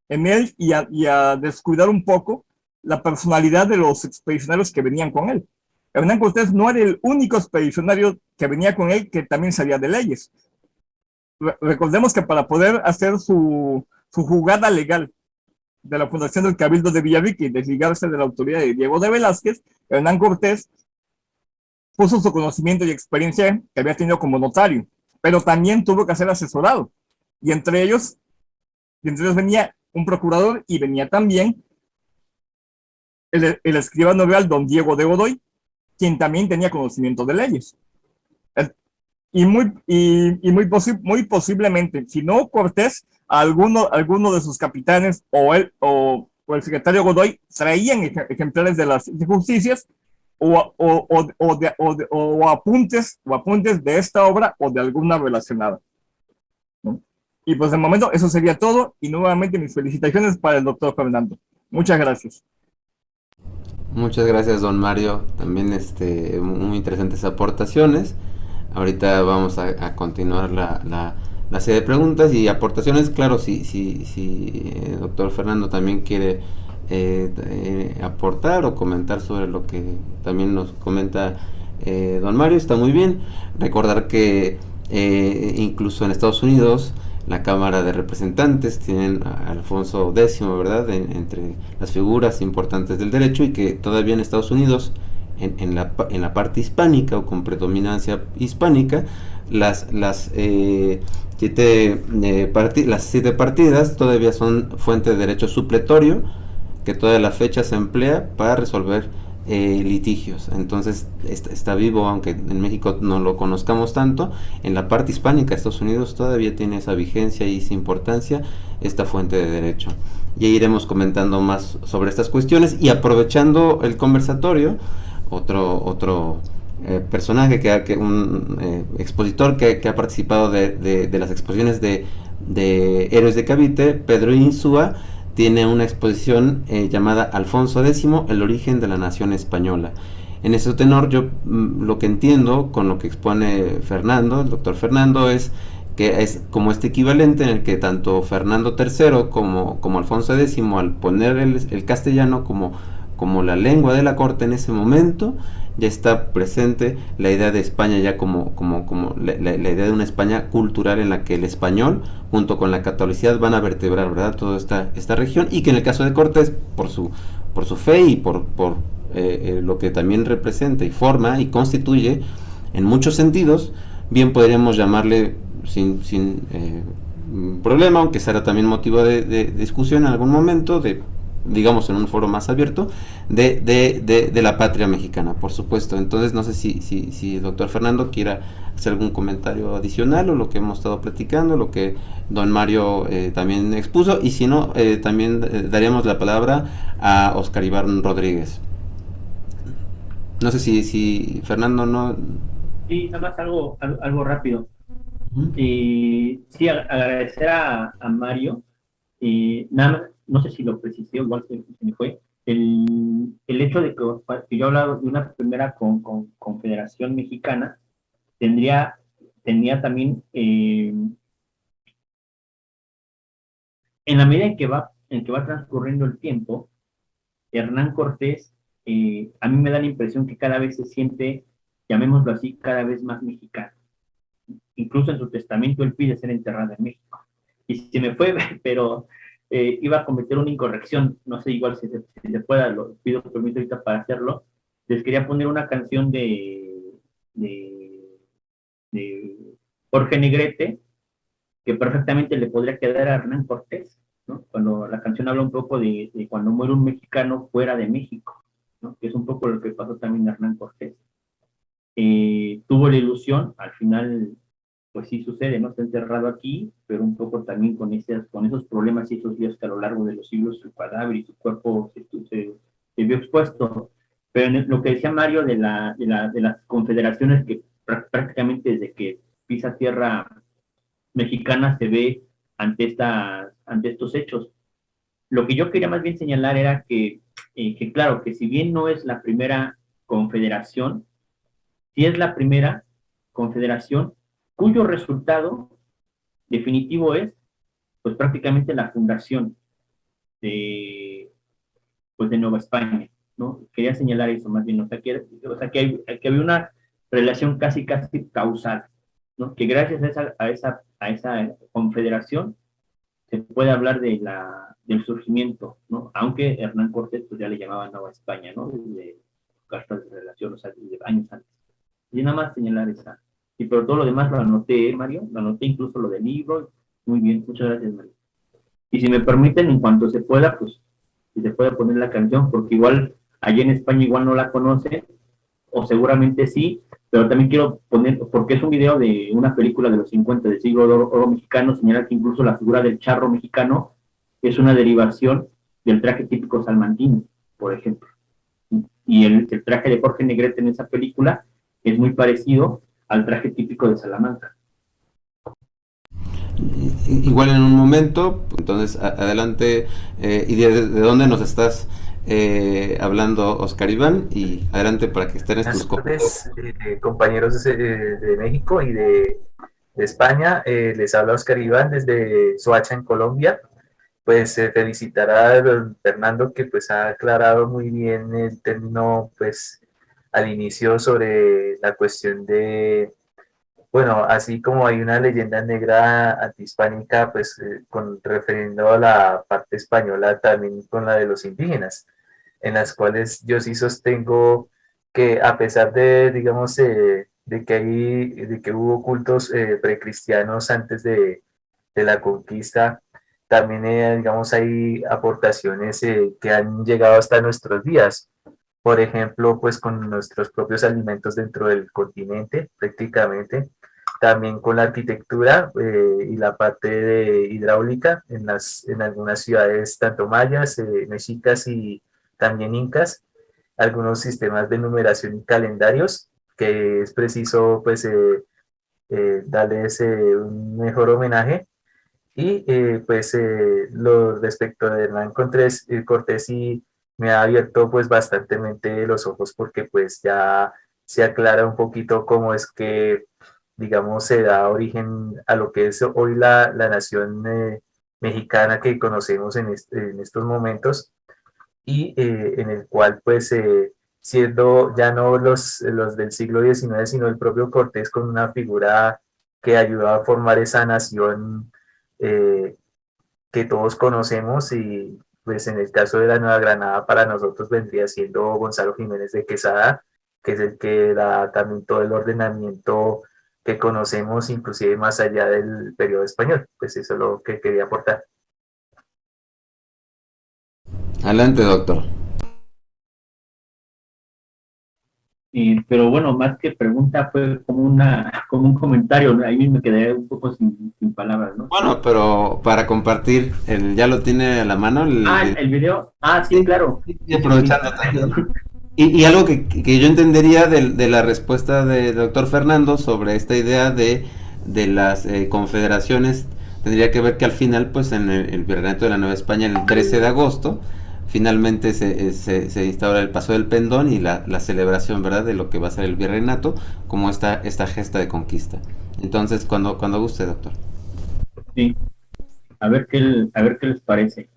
en él y a descuidar un poco la personalidad de los expedicionarios que venían con él. Hernán Cortés no era el único expedicionario que venía con él que también sabía de leyes. Recordemos que para poder hacer su jugada legal de la fundación del Cabildo de Villarrica y desligarse de la autoridad de Diego de Velázquez, Hernán Cortés puso su conocimiento y experiencia que había tenido como notario, pero también tuvo que ser asesorado. Y entre ellos venía un procurador y venía también el escribano real don Diego de Godoy, quien también tenía conocimiento de leyes. Y muy posiblemente, si no Cortés, alguno de sus capitanes o el secretario Godoy traían ejemplares de las justicias o apuntes de esta obra o de alguna relacionada, ¿no? Y pues de momento eso sería todo, y nuevamente mis felicitaciones para el doctor Fernando. Muchas gracias. Muchas gracias, don Mario. También muy interesantes aportaciones. Ahorita vamos a continuar la serie de preguntas y aportaciones. Claro, si doctor Fernando también quiere aportar o comentar sobre lo que también nos comenta don Mario, está muy bien. Recordar que incluso en Estados Unidos la Cámara de Representantes tienen a Alfonso X, ¿verdad? Entre las figuras importantes del derecho, y que todavía en Estados Unidos, en la parte hispánica o con predominancia hispánica, las siete partidas todavía son fuente de derecho supletorio, que toda la fecha se emplea para resolver litigios. Entonces está vivo, aunque en México no lo conozcamos tanto. En la parte hispánica de Estados Unidos todavía tiene esa vigencia y esa importancia esta fuente de derecho. Ya iremos comentando más sobre estas cuestiones, y aprovechando el conversatorio, otro personaje, un expositor que ha participado de las exposiciones de Héroes de Cavite, Pedro Insúa, tiene una exposición llamada Alfonso X, el origen de la nación española. En ese tenor, yo lo que entiendo con lo que expone Fernando, el doctor Fernando, es que es como este equivalente en el que tanto Fernando III como Alfonso X, al poner el castellano como la lengua de la corte en ese momento, ya está presente la idea de España ya como la idea de una España cultural, en la que el español junto con la catolicidad van a vertebrar, ¿verdad?, toda esta región, y que en el caso de Cortés, por su fe y por lo que también representa y forma y constituye en muchos sentidos, bien podríamos llamarle sin problema, aunque será también motivo de discusión en algún momento, digamos en un foro más abierto, de la patria mexicana, por supuesto. Entonces no sé si el doctor Fernando quiera hacer algún comentario adicional, o lo que hemos estado platicando, lo que don Mario también expuso, y si no, también daríamos la palabra a Oscar Iván Rodríguez. No sé si Fernando no... Sí, nada más algo rápido. Uh-huh. Sí, agradecer a Mario. Nada más, no sé si lo precisé, igual se me fue, el hecho de que yo hablaba de una primera confederación mexicana, tenía también, en la medida en que va transcurriendo el tiempo, Hernán Cortés, a mí me da la impresión que cada vez se siente, llamémoslo así, cada vez más mexicano. Incluso en su testamento él pide ser enterrado en México. Y se me fue, pero iba a cometer una incorrección, no sé, igual si se pueda, lo pido permiso ahorita para hacerlo. Les quería poner una canción de Jorge Negrete, que perfectamente le podría quedar a Hernán Cortés, ¿no? Cuando la canción habla un poco de cuando muere un mexicano fuera de México, ¿no? Que es un poco lo que pasó también a Hernán Cortés. Tuvo la ilusión, al final, pues sí sucede, ¿no? Está enterrado aquí, pero un poco también con esos problemas y esos días que a lo largo de los siglos su cadáver y su cuerpo se vio expuesto. Pero en lo que decía Mario de las confederaciones, que prácticamente desde que pisa tierra mexicana se ve ante estos hechos. Lo que yo quería más bien señalar era que claro, que si bien no es la primera confederación, sí es la primera confederación cuyo resultado definitivo es, pues prácticamente la fundación de Nueva España, ¿no? Quería señalar eso más bien, o sea que había una relación casi causal, ¿no? Que gracias a esa confederación se puede hablar del surgimiento, ¿no? Aunque Hernán Cortés pues ya le llamaba Nueva España, ¿no? Desde cartas de relación, o sea, desde años antes. Y nada más señalar esa. Y pero todo lo demás lo anoté, Mario, lo anoté incluso lo del libro. Muy bien, muchas gracias, Mario. Y si me permiten, en cuanto se pueda, pues, si se puede poner la canción, porque igual, allá en España igual no la conocen, o seguramente sí, pero también quiero poner, porque es un video de una película de los 50 del siglo de oro mexicano, señalar que incluso la figura del charro mexicano es una derivación del traje típico salmantino, por ejemplo. Y el traje de Jorge Negrete en esa película es muy parecido al traje típico de Salamanca. igual en un momento. Entonces, adelante. ¿Y de dónde nos estás hablando, Oscar Iván? Y adelante para que estén estos compañeros de México y de España. Les habla Oscar Iván desde Soacha, en Colombia. Pues felicitar a don Fernando, que pues ha aclarado muy bien el término, pues al inicio, sobre la cuestión de, bueno, así como hay una leyenda negra antihispánica, pues refiriendo a la parte española, también con la de los indígenas, en las cuales yo sí sostengo que, a pesar de, digamos, de que hubo cultos precristianos antes de la conquista, también, digamos, hay aportaciones que han llegado hasta nuestros días. Por ejemplo, pues con nuestros propios alimentos dentro del continente, prácticamente. También con la arquitectura y la parte de hidráulica en algunas ciudades, tanto mayas, mexicas y también incas. Algunos sistemas de numeración y calendarios, que es preciso, pues, darles un mejor homenaje. Y lo respecto de Hernán Cortés, sí me ha abierto pues bastantemente los ojos, porque pues ya se aclara un poquito cómo es que, digamos, se da origen a lo que es hoy la nación mexicana que conocemos en estos momentos, y en el cual pues siendo ya no los del siglo XIX, sino el propio Cortés, con una figura que ayudó a formar esa nación que todos conocemos. Y pues en el caso de la Nueva Granada, para nosotros vendría siendo Gonzalo Jiménez de Quesada, que es el que da también todo el ordenamiento que conocemos, inclusive más allá del periodo español. Pues eso es lo que quería aportar. Adelante, doctor. Pero bueno, más que pregunta, fue como un comentario, ¿no? Ahí me quedé un poco sin palabras, ¿no? Bueno, pero para compartir, ¿ya lo tiene a la mano? ¿El video? Sí, claro. Y aprovechando también. Y algo que yo entendería de la respuesta del doctor Fernando sobre esta idea de las confederaciones, tendría que ver que al final, pues en el Virreinato de la Nueva España, el 13 de agosto, finalmente se instaura el paso del pendón y la celebración, ¿verdad?, de lo que va a ser el virreinato, como esta gesta de conquista. Entonces, cuando guste, doctor. Sí, a ver qué les parece.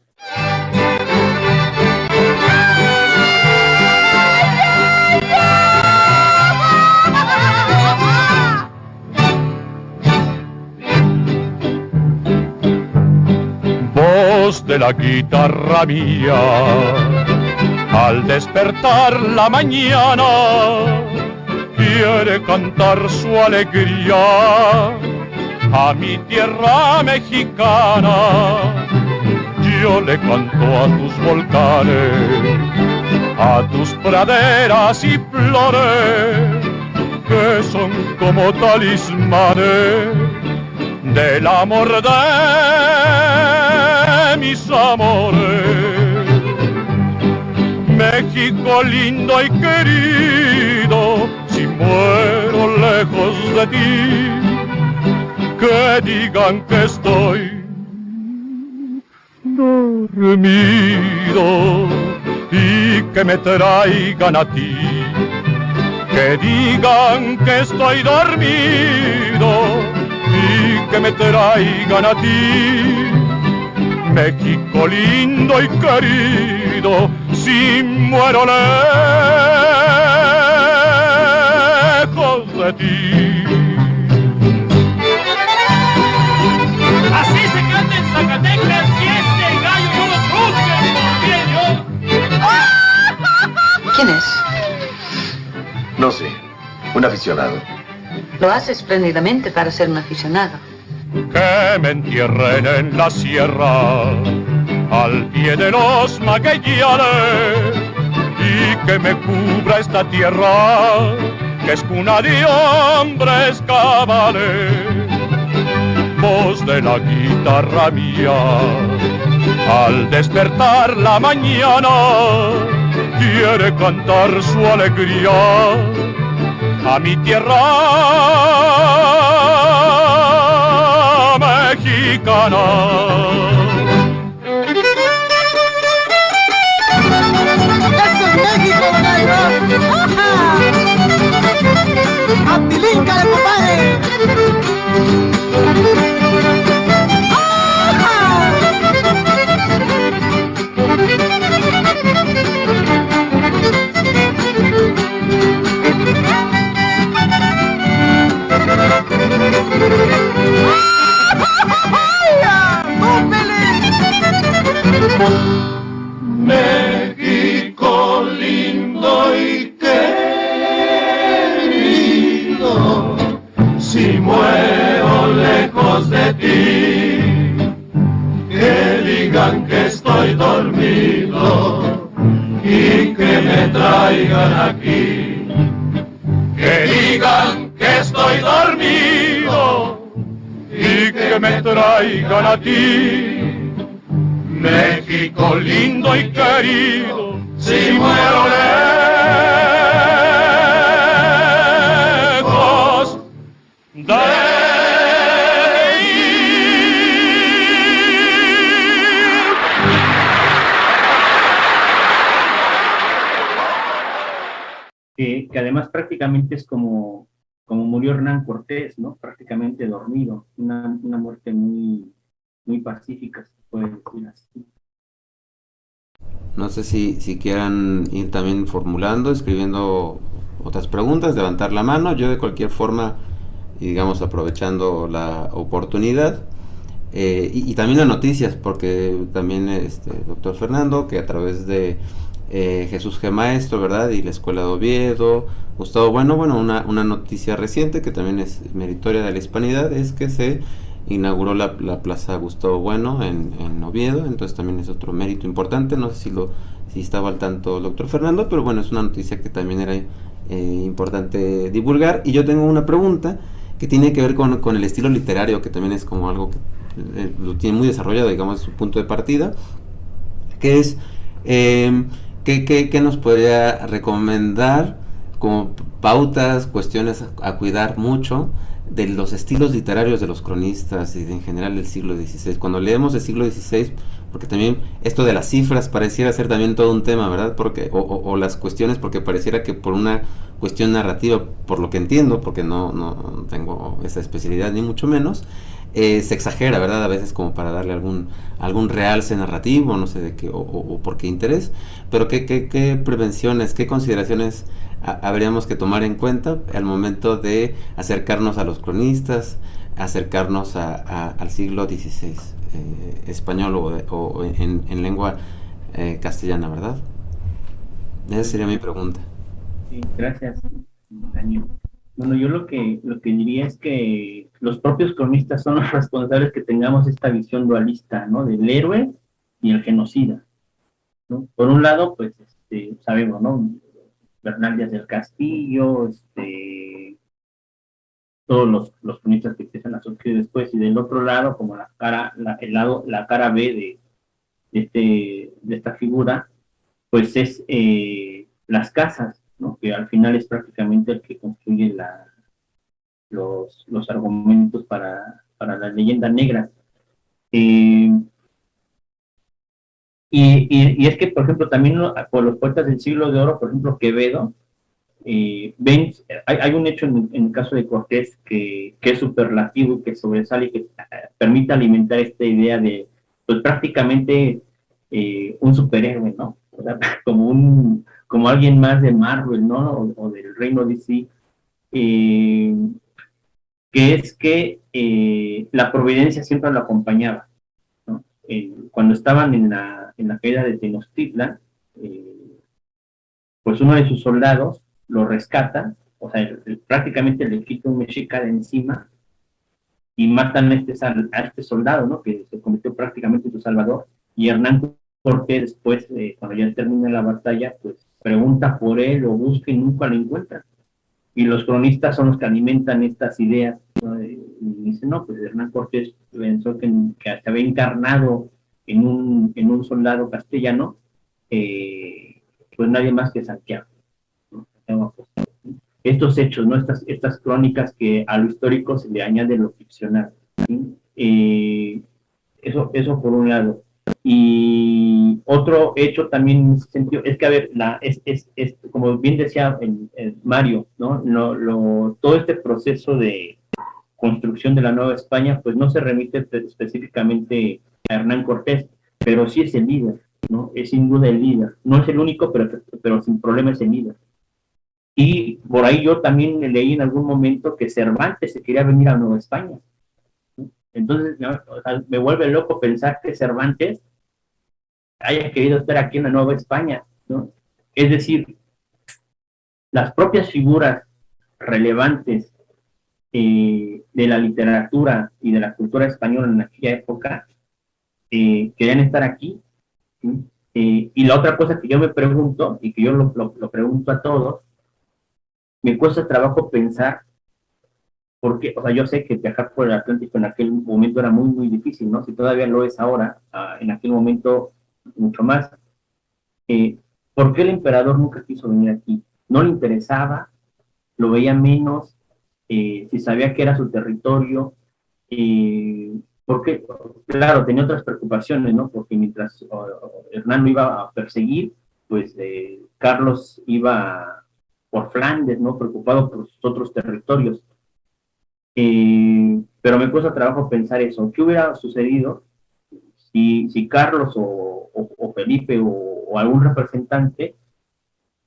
Voz de la guitarra mía, al despertar la mañana, quiere cantar su alegría a mi tierra mexicana. Yo le canto a tus volcanes, a tus praderas y flores, que son como talismanes del amor de mis amores. México lindo y querido, si muero lejos de ti, que digan que estoy dormido y que me traigan a ti, que digan que estoy dormido y que me traigan a ti. México lindo y querido, si muero lejos de ti. Así se canta en Zacatecas y este gallo no lo cruce, ¿Quién es? No sé, un aficionado. Lo hace espléndidamente para ser un aficionado. Que me entierren en la sierra, al pie de los maguellanes, y que me cubra esta tierra, que es cuna de hombres cabales. Voz de la guitarra mía, al despertar la mañana, quiere cantar su alegría a mi tierra mexicana. mexicana. ¡Esto es México, Banairo! ¡Ajá! ¡Apilíncale, compadre! México lindo y querido, si muero lejos de ti, que digan que estoy dormido y que me traigan aquí. Que digan que estoy dormido y que me traigan a ti. México lindo y querido, si muero lejos de que además prácticamente es como murió Hernán Cortés, ¿no? Prácticamente dormido, una muerte muy pacífica, se puede decir así. No sé si quieran ir también formulando, escribiendo otras preguntas, levantar la mano. Yo de cualquier forma, y digamos aprovechando la oportunidad, y también las noticias, porque también doctor Fernando, que a través de Jesús G. Maestro, ¿verdad? Y la Escuela de Oviedo, Gustavo Bueno, una noticia reciente que también es meritoria de la hispanidad, es que se inauguró la Plaza Gustavo Bueno en Oviedo, entonces también es otro mérito importante. No sé si estaba al tanto el doctor Fernando, pero bueno, es una noticia que también era importante divulgar. Y yo tengo una pregunta que tiene que ver con el estilo literario, que también es como algo que lo tiene muy desarrollado, digamos, su punto de partida, que es ¿qué nos podría recomendar como pautas, cuestiones a cuidar mucho de los estilos literarios de los cronistas y en general del siglo XVI? Cuando leemos el siglo XVI, porque también esto de las cifras pareciera ser también todo un tema, ¿verdad? Porque o las cuestiones, porque pareciera que por una cuestión narrativa, por lo que entiendo, porque no tengo esa especialidad ni mucho menos, se exagera, ¿verdad? A veces como para darle algún realce narrativo, no sé de qué, o por qué interés, pero qué prevenciones, qué consideraciones habríamos que tomar en cuenta al momento de acercarnos a los cronistas, acercarnos al siglo XVI español o en lengua castellana, ¿verdad? Esa sería mi pregunta. Sí, gracias, Daniel. Bueno, yo lo que diría es que los propios cronistas son los responsables que tengamos esta visión dualista, ¿no? Del héroe y el genocida, ¿no? Por un lado, pues, sabemos, ¿no? Bernal Díaz del Castillo, todos los cronistas que empiezan a surgir después, y del otro lado, como la cara B de esta figura, pues es las casas, ¿no? Que al final es prácticamente el que construye los argumentos para las leyendas negras. Y es que, por ejemplo, también por los poetas del siglo de oro, por ejemplo, Quevedo, hay un hecho en el caso de Cortés que es superlativo y que sobresale y que permite alimentar esta idea de, pues prácticamente un superhéroe, ¿no? O sea, como alguien más de Marvel, ¿no? O del reino DC, que es que la providencia siempre lo acompañaba, ¿no? Cuando estaban en la caída de Tenochtitlan, pues uno de sus soldados lo rescata, o sea, prácticamente le quita un mexica de encima y matan a este soldado, ¿no? Que se convirtió prácticamente en su salvador, y Hernán Cortés después, cuando ya termina la batalla, pues pregunta por él, lo busca y nunca lo encuentra. Y los cronistas son los que alimentan estas ideas, ¿no? Y dicen, no, pues Hernán Cortés pensó que se había encarnado en un soldado castellano, pues nadie más que Santiago, ¿no? Estos hechos, ¿no? Estas crónicas que a lo histórico se le añade lo ficcional, ¿sí? Eso por un lado. Y otro hecho también en ese sentido es que, a ver, como bien decía Mario, ¿no? Todo este proceso de construcción de la Nueva España, pues no se remite específicamente a Hernán Cortés, pero sí es el líder, ¿no? Es sin duda el líder. No es el único, pero sin problema es el líder. Y por ahí yo también leí en algún momento que Cervantes se quería venir a Nueva España. Entonces, o sea, me vuelve loco pensar que Cervantes haya querido estar aquí en la Nueva España, ¿no? Es decir, las propias figuras relevantes de la literatura y de la cultura española en aquella época querían estar aquí, ¿sí? Y la otra cosa que yo me pregunto, y que yo lo pregunto a todos, me cuesta trabajo pensar porque, o sea, yo sé que viajar por el Atlántico en aquel momento era muy, muy difícil, ¿no? Si todavía lo es ahora, en aquel momento mucho más. ¿Por qué el emperador nunca quiso venir aquí? ¿No le interesaba? ¿Lo veía menos? Si sabía que era su territorio. Porque, claro, tenía otras preocupaciones, ¿no? Porque mientras Hernán lo iba a perseguir, pues Carlos iba por Flandes, ¿no? Preocupado por sus otros territorios. Pero me cuesta trabajo pensar eso. ¿Qué hubiera sucedido si Carlos o Felipe o algún representante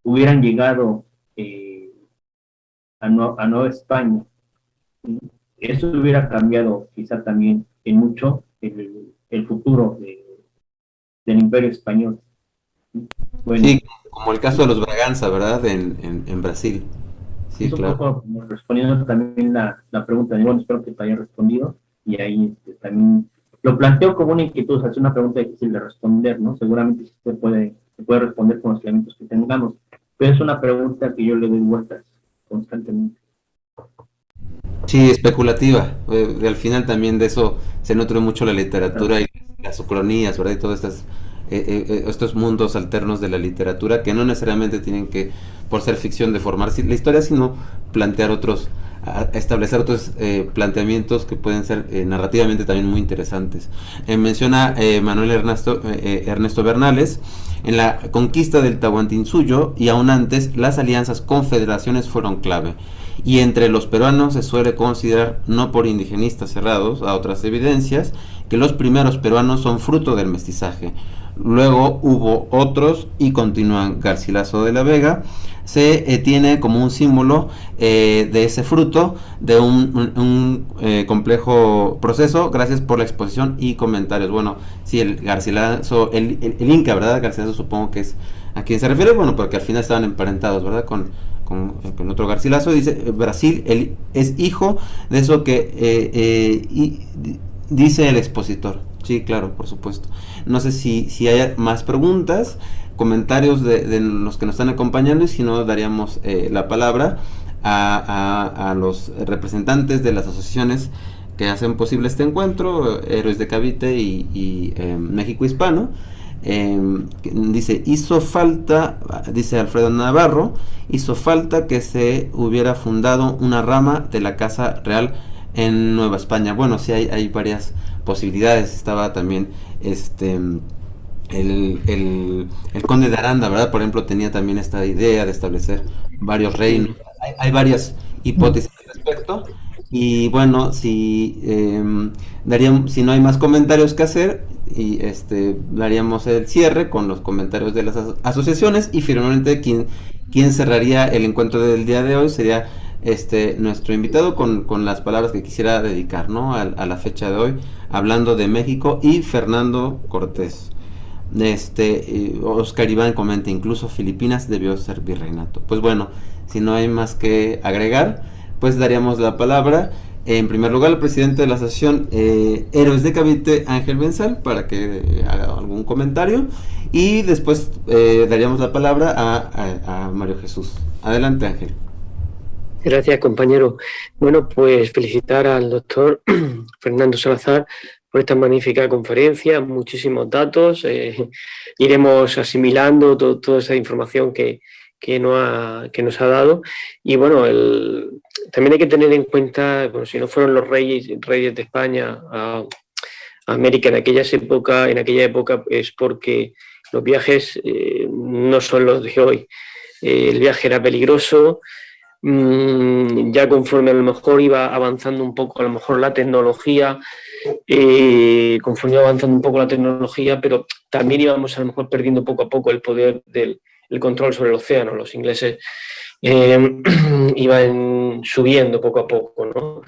hubieran llegado a Nueva España? Eso hubiera cambiado quizá también en mucho el futuro del Imperio Español. Bueno, sí, como el caso de los Braganza, ¿verdad? En Brasil. Sí, es un claro. poco respondiendo también la pregunta, bueno, espero que te haya respondido, y ahí también lo planteo como una inquietud, o sea, es una pregunta difícil de responder, ¿no? Seguramente sí se puede responder con los elementos que tengamos, pero es una pregunta que yo le doy vueltas constantemente. Sí, especulativa. Al final también de eso se nutre mucho la literatura y las ucronías, ¿verdad? Y todos estos mundos alternos de la literatura que no necesariamente tienen que, por ser ficción, deformar la historia, sino plantear establecer otros planteamientos que pueden ser narrativamente también muy interesantes. Menciona Manuel Ernesto Bernales, en la conquista del Tahuantinsuyo y aún antes, las alianzas confederaciones fueron clave. Y entre los peruanos se suele considerar, no por indigenistas cerrados a otras evidencias, que los primeros peruanos son fruto del mestizaje. Luego hubo otros y continúan. Garcilaso de la Vega se tiene como un símbolo de ese fruto de un complejo proceso. Gracias por la exposición y comentarios. Bueno, sí, el Garcilaso, el Inca, ¿verdad? Garcilaso supongo que es a quien se refiere, bueno, porque al final estaban emparentados, ¿verdad? Con otro Garcilaso. Dice, Brasil es hijo de eso que dice el expositor. Sí, claro, por supuesto. No sé si hay más preguntas, comentarios de los que nos están acompañando, y si no, daríamos la palabra a los representantes de las asociaciones que hacen posible este encuentro, Héroes de Cavite y México Hispano. Dice, dice Alfredo Navarro, hizo falta que se hubiera fundado una rama de la Casa Real en Nueva España. Bueno, sí hay varias posibilidades. Estaba también el conde de Aranda, ¿verdad? Por ejemplo, tenía también esta idea de establecer varios reinos. Hay varias hipótesis al respecto. Y bueno, si no hay más comentarios que hacer, y daríamos el cierre con los comentarios de las asociaciones, y finalmente quien cerraría el encuentro del día de hoy sería nuestro invitado con las palabras que quisiera dedicar, ¿no? a la fecha de hoy, hablando de México y Fernando Cortés. Oscar Iván comenta, incluso Filipinas debió ser virreinato. Pues bueno, si no hay más que agregar, pues daríamos la palabra en primer lugar al presidente de la asociación Héroes de Cavite, Ángel Benzal, para que haga algún comentario, y después daríamos la palabra a Mario Jesús. Adelante, Ángel. Gracias, compañero. Bueno, pues felicitar al doctor Fernando Salazar por esta magnífica conferencia, muchísimos datos. Iremos asimilando toda esa información que nos ha dado. Y bueno, también hay que tener en cuenta, bueno, si no fueron los reyes de España a América en aquella época, es porque los viajes no son los de hoy. El viaje era peligroso, ya conforme a lo mejor iba avanzando un poco, a lo mejor la tecnología, pero también íbamos a lo mejor perdiendo poco a poco el poder del control sobre el océano. Los ingleses iban subiendo poco a poco, ¿no?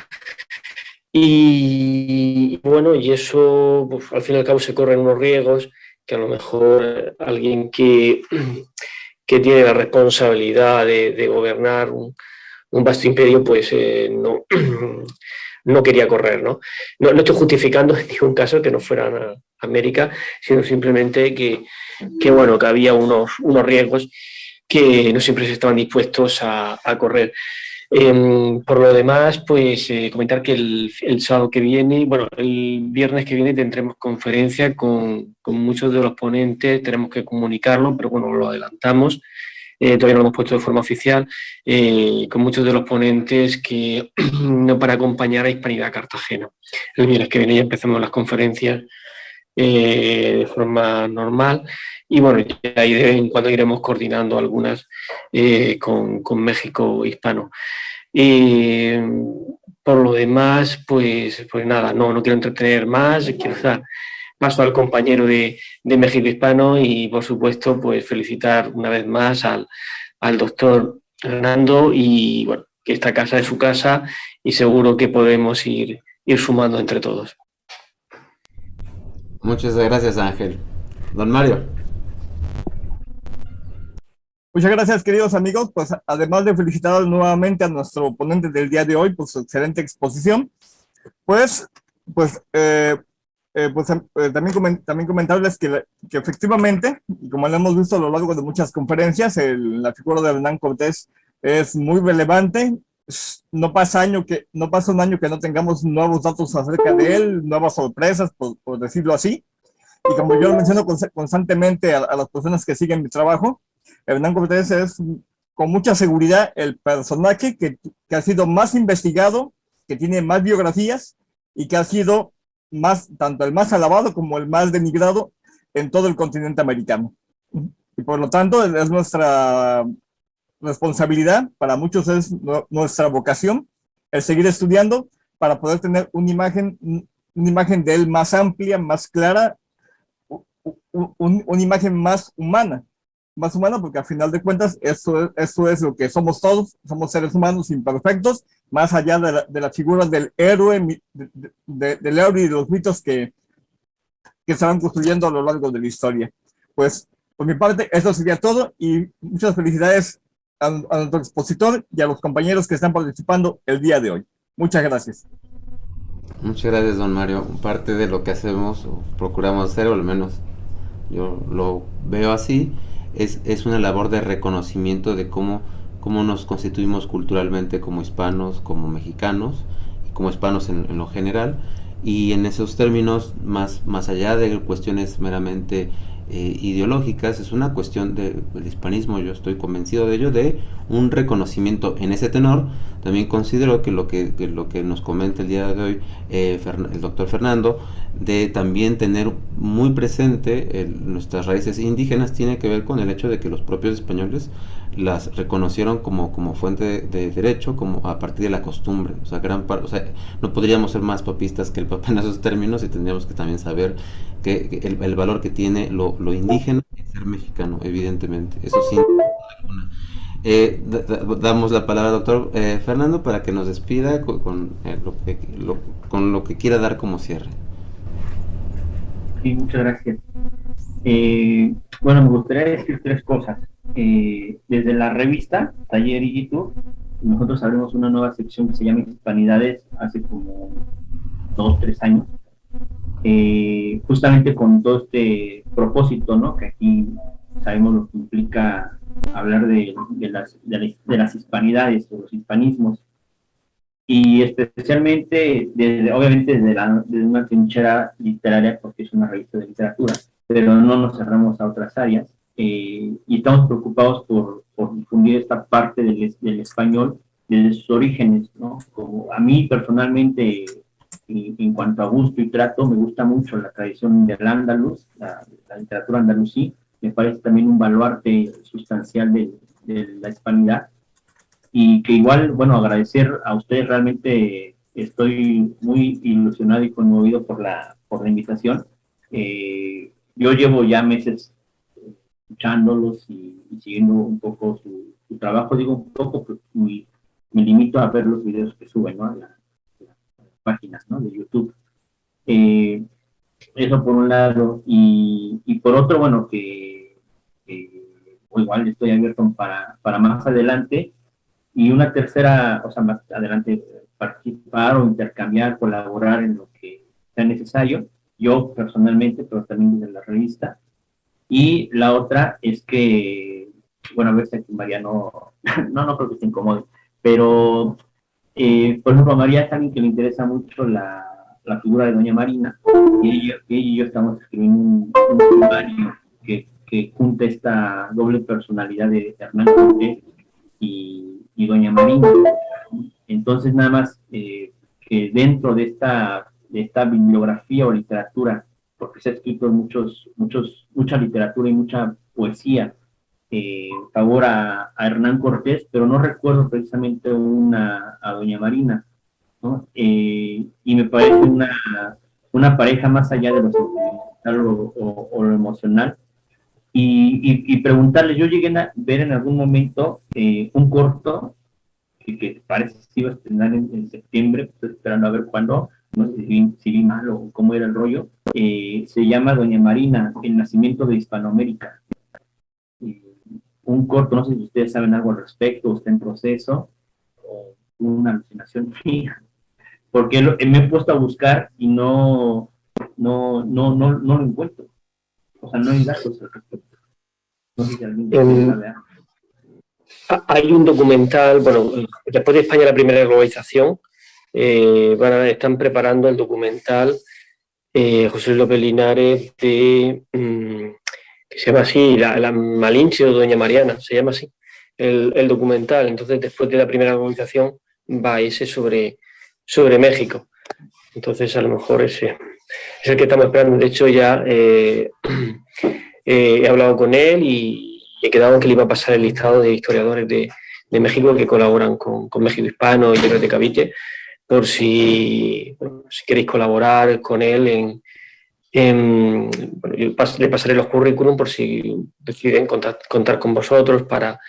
Y bueno, y eso pues, al fin y al cabo se corren unos riesgos que a lo mejor alguien que tiene la responsabilidad de gobernar un vasto imperio, pues no quería correr, ¿no? No estoy justificando en ningún caso que no fueran a América, sino simplemente que había unos riesgos que no siempre se estaban dispuestos a correr. Por lo demás, pues comentar que el sábado que viene, bueno, el viernes que viene tendremos conferencia con muchos de los ponentes, tenemos que comunicarlo, pero bueno, lo adelantamos, todavía no lo hemos puesto de forma oficial, con muchos de los ponentes que no para acompañar a Hispanidad Cartagena. El viernes que viene ya empezamos las conferencias de forma normal y bueno, ya ahí de vez en cuando iremos coordinando algunas con México hispano. Por lo demás, pues nada, no quiero entretener más, quiero dar paso al compañero de México hispano y por supuesto pues felicitar una vez más al doctor Fernando y bueno, que esta casa es su casa y seguro que podemos ir sumando entre todos. Muchas gracias, Ángel. Don Mario. Muchas gracias, queridos amigos. Pues además de felicitar nuevamente a nuestro ponente del día de hoy por su excelente exposición, también comentarles que efectivamente, como lo hemos visto a lo largo de muchas conferencias, la figura de Hernán Cortés es muy relevante. No pasa un año que no tengamos nuevos datos acerca de él, nuevas sorpresas, por decirlo así. Y como yo lo menciono constantemente a las personas que siguen mi trabajo, Hernán Cortés es con mucha seguridad el personaje que ha sido más investigado, que tiene más biografías y que ha sido tanto el más alabado como el más denigrado en todo el continente americano. Y por lo tanto es nuestra responsabilidad, para muchos es nuestra vocación, el seguir estudiando para poder tener una imagen de él más amplia, más clara, una imagen más humana, porque al final de cuentas eso es lo que somos todos, somos seres humanos imperfectos, más allá de la figura del héroe, del héroe y de los mitos que se van construyendo a lo largo de la historia. Pues por mi parte eso sería todo y muchas felicidades a nuestro expositor y a los compañeros que están participando el día de hoy. Muchas gracias. Muchas gracias, don Mario. Parte de lo que hacemos o procuramos hacer, o al menos yo lo veo así, es una labor de reconocimiento de cómo nos constituimos culturalmente como hispanos, como mexicanos y como hispanos en lo general, y en esos términos, más allá de cuestiones meramente ideológicas, es una cuestión del hispanismo, yo estoy convencido de ello, de un reconocimiento en ese tenor. También considero que lo que nos comenta el día de hoy el doctor Fernando, de también tener muy presente nuestras raíces indígenas, tiene que ver con el hecho de que los propios españoles las reconocieron como fuente de derecho, como a partir de la costumbre. O sea, no podríamos ser más papistas que el Papa en esos términos, y tendríamos que también saber que el valor que tiene lo indígena es ser mexicano, evidentemente. Eso sin duda alguna. Damos la palabra al doctor Fernando para que nos despida con lo que quiera dar como cierre. Sí, muchas gracias. Bueno, me gustaría decir tres cosas. Desde la revista Taller y YouTube, nosotros abrimos una nueva sección que se llama Hispanidades hace como 2-3 años, justamente con todo este propósito, ¿no? Que aquí sabemos lo que implica hablar de las hispanidades o los hispanismos, y especialmente obviamente desde una trinchera literaria, porque es una revista de literatura, pero no nos cerramos a otras áreas, y estamos preocupados por difundir esta parte del español desde sus orígenes, ¿no? Como a mí personalmente, en cuanto a gusto y trato, me gusta mucho la tradición del Andaluz, la literatura andalusí, me parece también un baluarte sustancial de la hispanidad, y que igual, bueno, agradecer a ustedes, realmente estoy muy ilusionado y conmovido por la invitación. Yo llevo ya meses escuchándolos y siguiendo un poco su trabajo, digo un poco, pues me limito a ver los videos que suben, ¿no? a las páginas, ¿no? de YouTube. Eso por un lado, y por otro, bueno, que igual estoy abierto para más adelante, y una tercera, o sea, más adelante, participar o intercambiar, colaborar en lo que sea necesario, yo personalmente, pero también desde la revista. Y la otra es que, bueno, a ver si María no creo que se incomode, pero, por ejemplo, a María es alguien que le interesa mucho la figura de Doña Marina, y ella y yo estamos escribiendo un poemario que junta esta doble personalidad de Hernán Cortés y Doña Marina. Entonces, nada más que dentro de esta bibliografía o literatura, porque se ha escrito mucha literatura y mucha poesía favor a Hernán Cortés, pero no recuerdo precisamente a Doña Marina, ¿no? Y me parece una pareja más allá de lo sentimental o lo emocional. Y preguntarle, yo llegué a ver en algún momento un corto que parece que se iba a estrenar en septiembre, estoy esperando a ver cuándo, no sé si vi mal o cómo era el rollo. Se llama Doña Marina, el nacimiento de Hispanoamérica. Un corto, no sé si ustedes saben algo al respecto, o está en proceso, o una alucinación mía, porque me he puesto a buscar y no lo encuentro. O sea, no hay datos al respecto. No sé si alguien sabe algo. Hay un documental, bueno, después de España la primera globalización, están preparando el documental José López Linares de, que se llama así, la Malinche o Doña Mariana, se llama así, el documental. Entonces, después de la primera globalización, va ese sobre México. Entonces, a lo mejor ese es el que estamos esperando. De hecho, ya he hablado con él y he quedado en que le iba a pasar el listado de historiadores de México que colaboran con México Hispano y de Caviche, por si queréis colaborar con él bueno, yo le pasaré los currículum por si deciden contar con vosotros para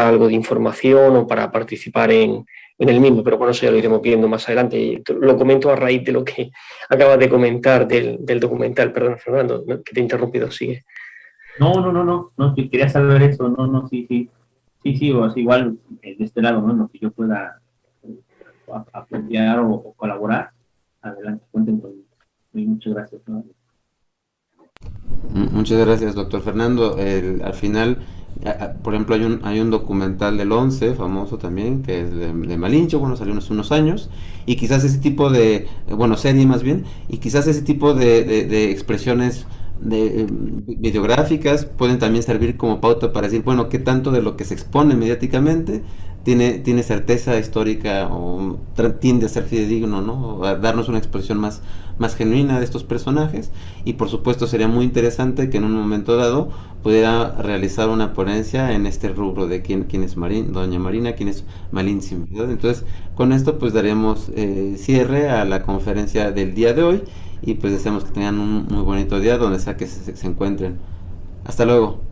algo de información o para participar en el mismo, pero bueno, eso ya lo iremos viendo más adelante. Lo comento a raíz de lo que acabas de comentar del documental. Perdón, Fernando, que te he interrumpido, sigue. No, si quería saber eso, sí, o así, igual de este lado, ¿no? Lo que yo pueda apoyar o colaborar, adelante, cuenten conmigo. Muchas gracias, ¿no? Muchas gracias, doctor Fernando. Al final, por ejemplo, hay un documental del 11, famoso también, que es de Malinche, bueno, salió hace unos años, y quizás ese tipo de, serie más bien, y quizás ese tipo de expresiones videográficas pueden también servir como pauta para decir, bueno, qué tanto de lo que se expone mediáticamente tiene certeza histórica o tiende a ser fidedigno, ¿no? O a darnos una expresión más genuina de estos personajes. Y por supuesto sería muy interesante que en un momento dado pudiera realizar una ponencia en este rubro de quién es Doña Marina, quién es Malinche, ¿verdad? Entonces, con esto pues daríamos cierre a la conferencia del día de hoy, y pues deseamos que tengan un muy bonito día donde sea que se encuentren. Hasta luego.